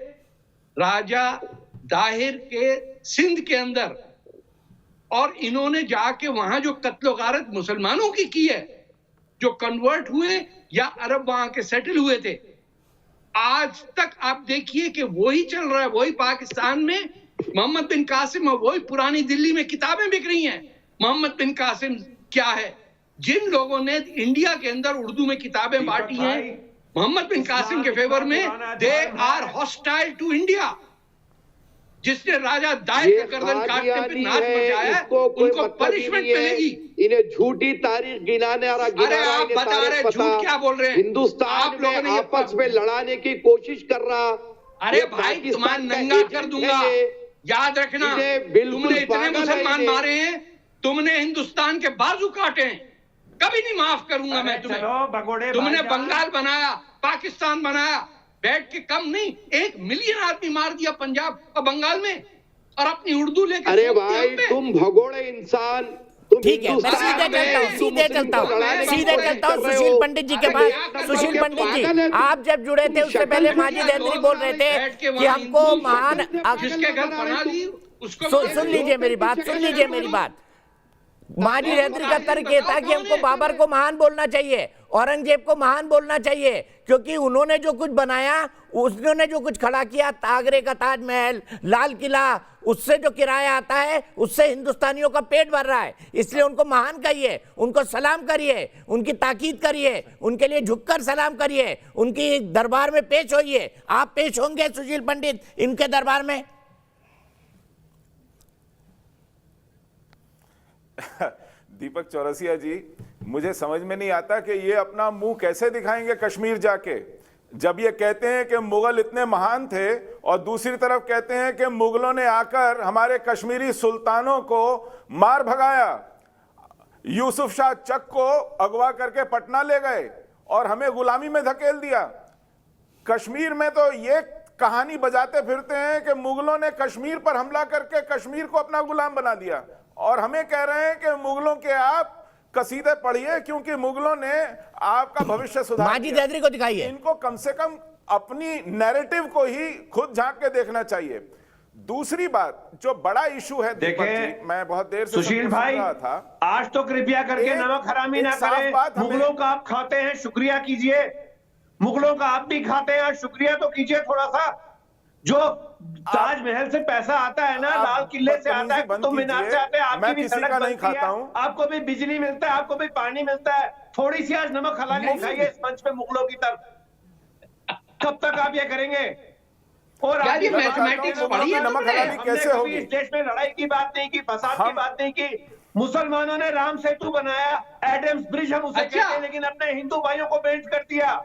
राजा दाहिर के सिंध के अंदर, और इन्होंने जाके वहां जो कत्लो गारत मुसलमानों की है, जो कन्वर्ट हुए या अरब वहां के सेटल हुए थे, आज तक आप देखिए कि वही चल रहा है। वही पाकिस्तान में मोहम्मद बिन कासिम और वही पुरानी दिल्ली में किताबें बिक रही हैं। मोहम्मद बिन कासिम क्या है? जिन लोगों ने इंडिया के अंदर उर्दू में किताबें बांटी हैं मोहम्मद बिन कासिम के फेवर में, they are hostile to India. जिसने राजा दाहिर का गर्दन काटने पे नाच मचाया, उनको पनिशमेंट मिलेगी। इन्हें झूठी तारीख गिनाने और अरे आप बता रहे झूठ क्या बोल रहे हैं? हिंदुस्तान में आपस में लड़ाने की कोशिश कर रहा। अरे भाई तुम्हारा नंगा कर दूंगा, याद रखना। तुमने इतने मुसलमान मारे हैं, तुमने हिंदुस्तान के बाजू काटे हैं, कभी नहीं माफ करूंगा मैं तुम्हें। तुमने बंगाल बनाया, पाकिस्तान बनाया, बैठ के कम नहीं 1 मिलियन आदमी मार दिया पंजाब और बंगाल में, और अपनी उर्दू लेकर। अरे भाई तुम भगोड़े इंसान, ठीक है, मैं सीधे चलता हूँ सुशील पंडित जी के पास। सुशील पंडित जी, आप जब जुड़े थे उससे पहले माजिद हैदरी बोल रहे थे कि हमको महान, जिसके घर बना दी उसको सुन लीजिए मेरी बात। माजिद हैदरी का तर्क ये था कि हमको बाबर को महान बोलना चाहिए, औरंगजेब को महान बोलना चाहिए, क्योंकि उन्होंने जो कुछ बनाया, उन्होंने जो कुछ खड़ा किया, आगरे का ताजमहल, लाल किला, उससे जो किराया आता है उससे हिंदुस्तानियों का पेट भर रहा है। इसलिए उनको महान कहिए, उनको सलाम करिए, उनकी ताकीद करिए, उनके लिए झुककर सलाम करिए, उनकी दरबार में पेश होइए। आप पेश होंगे सुशील पंडित इनके दरबार में? दीपक चौरसिया जी, मुझे समझ में नहीं आता कि ये अपना मुंह कैसे दिखाएंगे कश्मीर जाके, जब ये कहते हैं कि मुगल इतने महान थे और दूसरी तरफ कहते हैं कि मुगलों ने आकर हमारे कश्मीरी सुल्तानों को मार भगाया, यूसुफ शाह चक को अगवा करके पटना ले गए और हमें गुलामी में धकेल दिया। कश्मीर में तो ये कहानी बजाते फिरते हैं कि मुगलों ने कश्मीर पर हमला करके कश्मीर को अपना गुलाम बना दिया, और हमें कह रहे हैं कि मुगलों के आप कसीदे पढ़िए, क्योंकि मुगलों ने आपका भविष्य सुधार माजिद किया। हैदरी को दिखाइए। इनको कम से कम अपनी नैरेटिव को ही खुद झांक के देखना चाहिए। दूसरी बात जो बड़ा इशू है दीपक जी, मैं बहुत देर से सुशील भाई था, आज तो कृपया करके नमक हरामी ना करें। मुगलों का आप खाते हैं, शुक्रिया कीजिए। मुगलों का आप भी खाते हैं, शुक्रिया तो कीजिए थोड़ा सा। जो ताजमहल से पैसा आता है ना, लाल किले से आता है, कुतुब मीनार से आता है, आपकी भी सड़क बनती है, आपको भी बिजली मिलता है, आपको भी पानी मिलता है। थोड़ी सी आज नमक हलाली दिखाइए इस मंच पे मुगलों की तरफ। कब तक आप ये करेंगे? और मैथमेटिक्स पढ़िए, नमक हलाली कैसे होगी? इस देश में लड़ाई की बात नहीं की, फसाद की बात नहीं की। मुसलमानों ने राम सेतु बनाया, एडम्स ब्रिज हम उसे कहते हैं, लेकिन अपने हिंदू भाइयों को बेंच कर दिया।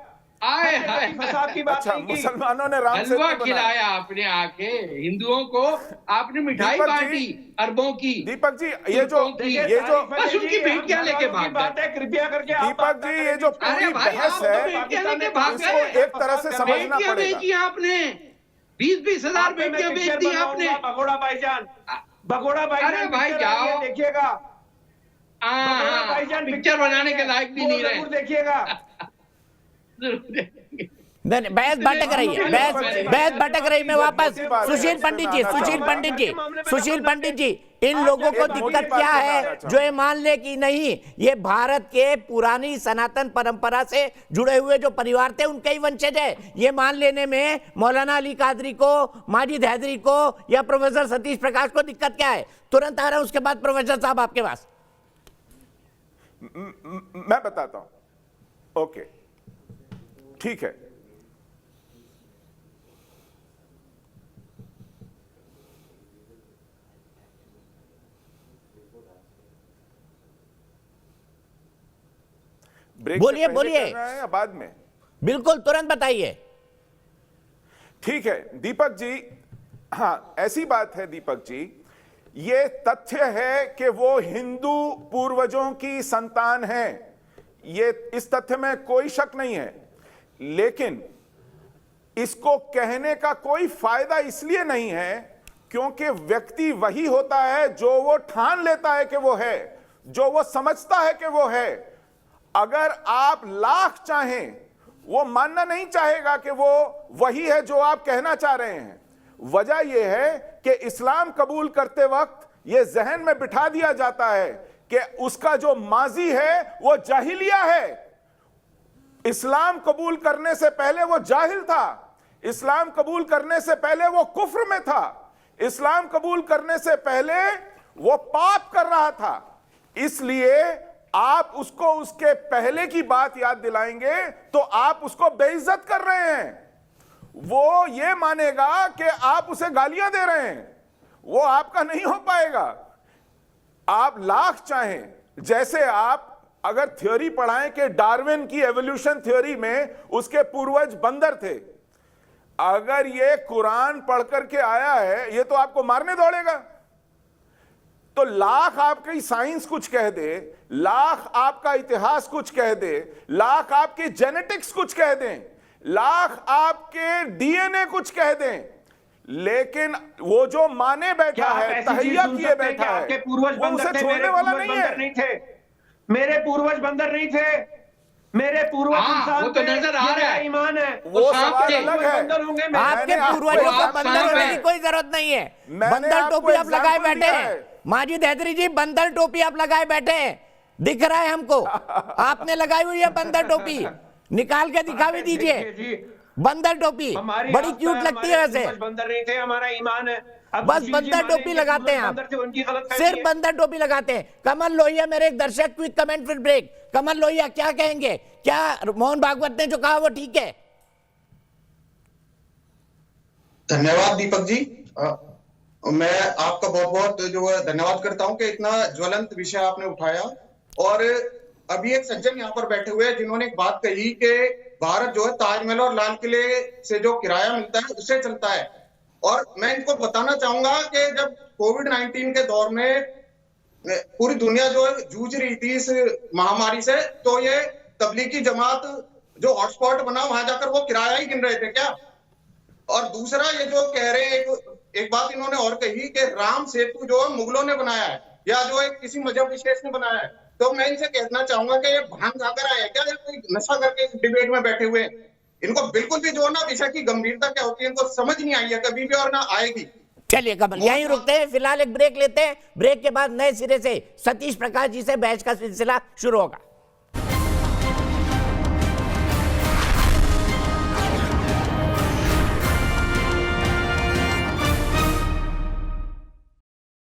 फसाद की बात नहीं की। मुसलमानों ने राम सेतु हलवा खिलाया आपने, आके हिंदुओं को आपने मिठाई बांटी अरबों की। दीपक जी ये जो बस उनकी भेंट क्या लेके भाग बात है, कृपया करके दीपक जी ये जो पूरी बहस है इसको एक तरह से समझना पड़ेगा। आपने 20,000 बेटियां बेच दी आपने। भगोड़ा भाईजान, भगोड़ा भाईजान, अरे भाई जाओ देखिएगा, भाईजान पिक्चर बनाने के लायक भी नहीं रहे, देखिएगा। बहस भटक रही है, बहस भटक रही। मैं वापस सुशील पंडित जी, इन लोगों को दिक्कत क्या है जो ये मान ले कि नहीं ये भारत के पुरानी सनातन परंपरा से जुड़े हुए जो परिवार थे उनके ही वंशज है, ये मान लेने में मौलाना अली कादरी को, माजिद हैदरी को या प्रोफेसर सतीश प्रकाश को दिक्कत क्या है? तुरंत आ रहा हूं, उसके बाद प्रोफेसर साहब आपके पास। मैं बताता हूं। ओके ठीक है, बोलिए या बाद में? बिल्कुल तुरंत बताइए। ठीक है दीपक जी, हाँ ऐसी बात है दीपक जी, ये तथ्य है कि वो हिंदू पूर्वजों की संतान है, ये इस तथ्य में कोई शक नहीं है। लेकिन इसको कहने का कोई फायदा इसलिए नहीं है क्योंकि व्यक्ति वही होता है जो वो ठान लेता है कि वो है, जो वो समझता है कि वो है। अगर आप लाख चाहें, वो मानना नहीं चाहेगा कि वो वही है जो आप कहना चाह रहे हैं। वजह यह है कि इस्लाम कबूल करते वक्त यह जहन में बिठा दिया जाता है कि उसका जो माजी है वो जाहिलिया है। इस्लाम कबूल करने से पहले वो जाहिल था, इस्लाम कबूल करने से पहले वो कुफ्र में था, इस्लाम कबूल करने से पहले वो पाप कर रहा था। इसलिए आप उसको उसके पहले की बात याद दिलाएंगे तो आप उसको बेइज्जत कर रहे हैं। वो ये मानेगा कि आप उसे गालियां दे रहे हैं, वो आपका नहीं हो पाएगा। आप लाख चाहें, जैसे आप अगर थ्योरी पढ़ाएं कि डार्विन की एवोल्यूशन थ्योरी में उसके पूर्वज बंदर थे, अगर ये कुरान पढ़ करके आया है ये तो आपको मारने दौड़ेगा। तो लाख आपकी साइंस कुछ कह दे, लाख आपका इतिहास कुछ कह दे, लाख आपकी जेनेटिक्स कुछ कह दें, लाख आपके डीएनए कुछ कह दें, लेकिन वो जो माने बैठा है, तहैया किए बैठा है, आपके पूर्वज वो उसे छोड़ने वाला नहीं है। मेरे पूर्वज बंदर नहीं थे, मेरे पूर्वज इंसान वो तो नजर आ रहा है, ईमान है। वो सवाल अलग है। आपके पूर्वजों को बंदर होने की कोई जरूरत नहीं है। बंदर टोपी आप लगाए बैठे हैं, माजिद हैदरी जी, बंदर टोपी आप लगाए बैठे हैं, दिख रहा है हमको। आपने लगाई हुई है बंदर टोपी, निकाल के दिखा भी दीजिए। बंदर टोपी बड़ी क्यूट लगती है वैसे। बंदर नहीं थे, हमारा ईमान है। बस बंदर टोपी लगाते हैं आप, सिर्फ बंदर टोपी लगाते हैं। कमल लोहिया, मेरे एक दर्शक, क्विक कमेंट फिर ब्रेक। कमल लोहिया क्या कहेंगे, क्या मोहन भागवत ने जो कहा वो ठीक है? धन्यवाद दीपक जी, मैं आपका बहुत बहुत जो धन्यवाद करता हूं कि इतना ज्वलंत विषय आपने उठाया। और अभी एक सज्जन यहाँ पर बैठे हुए हैं जिन्होंने एक बात कही कि भारत जो है ताजमहल और लाल किले से जो किराया मिलता है उससे चलता है। और मैं इनको बताना चाहूंगा कि जब कोविड-19 के दौर में पूरी दुनिया जो है जूझ रही थी इस महामारी से, तो ये तबलीगी जमात जो हॉटस्पॉट बना वहां जाकर वो किराया ही गिन रहे थे क्या? और दूसरा ये जो कह रहे हैं, एक बात इन्होंने और कही कि राम सेतु जो मुगलों ने बनाया है या जो एक किसी मजहब विशेष ने बनाया है, तो मैं इनसे कहना चाहूंगा कि ये भांग खाकर आए क्या, ये कोई नशा करके इस डिबेट में बैठे हुए हैं? इनको बिल्कुल भी जो ना विषय की गंभीरता क्या होती है इनको समझ नहीं आई है कभी भी, और ना आएगी। चलिए कमल, यहीं रुकते हैं, फिलहाल एक ब्रेक लेते हैं। ब्रेक के बाद नए सिरे से सतीश प्रकाश जी से बहस का सिलसिला शुरू होगा।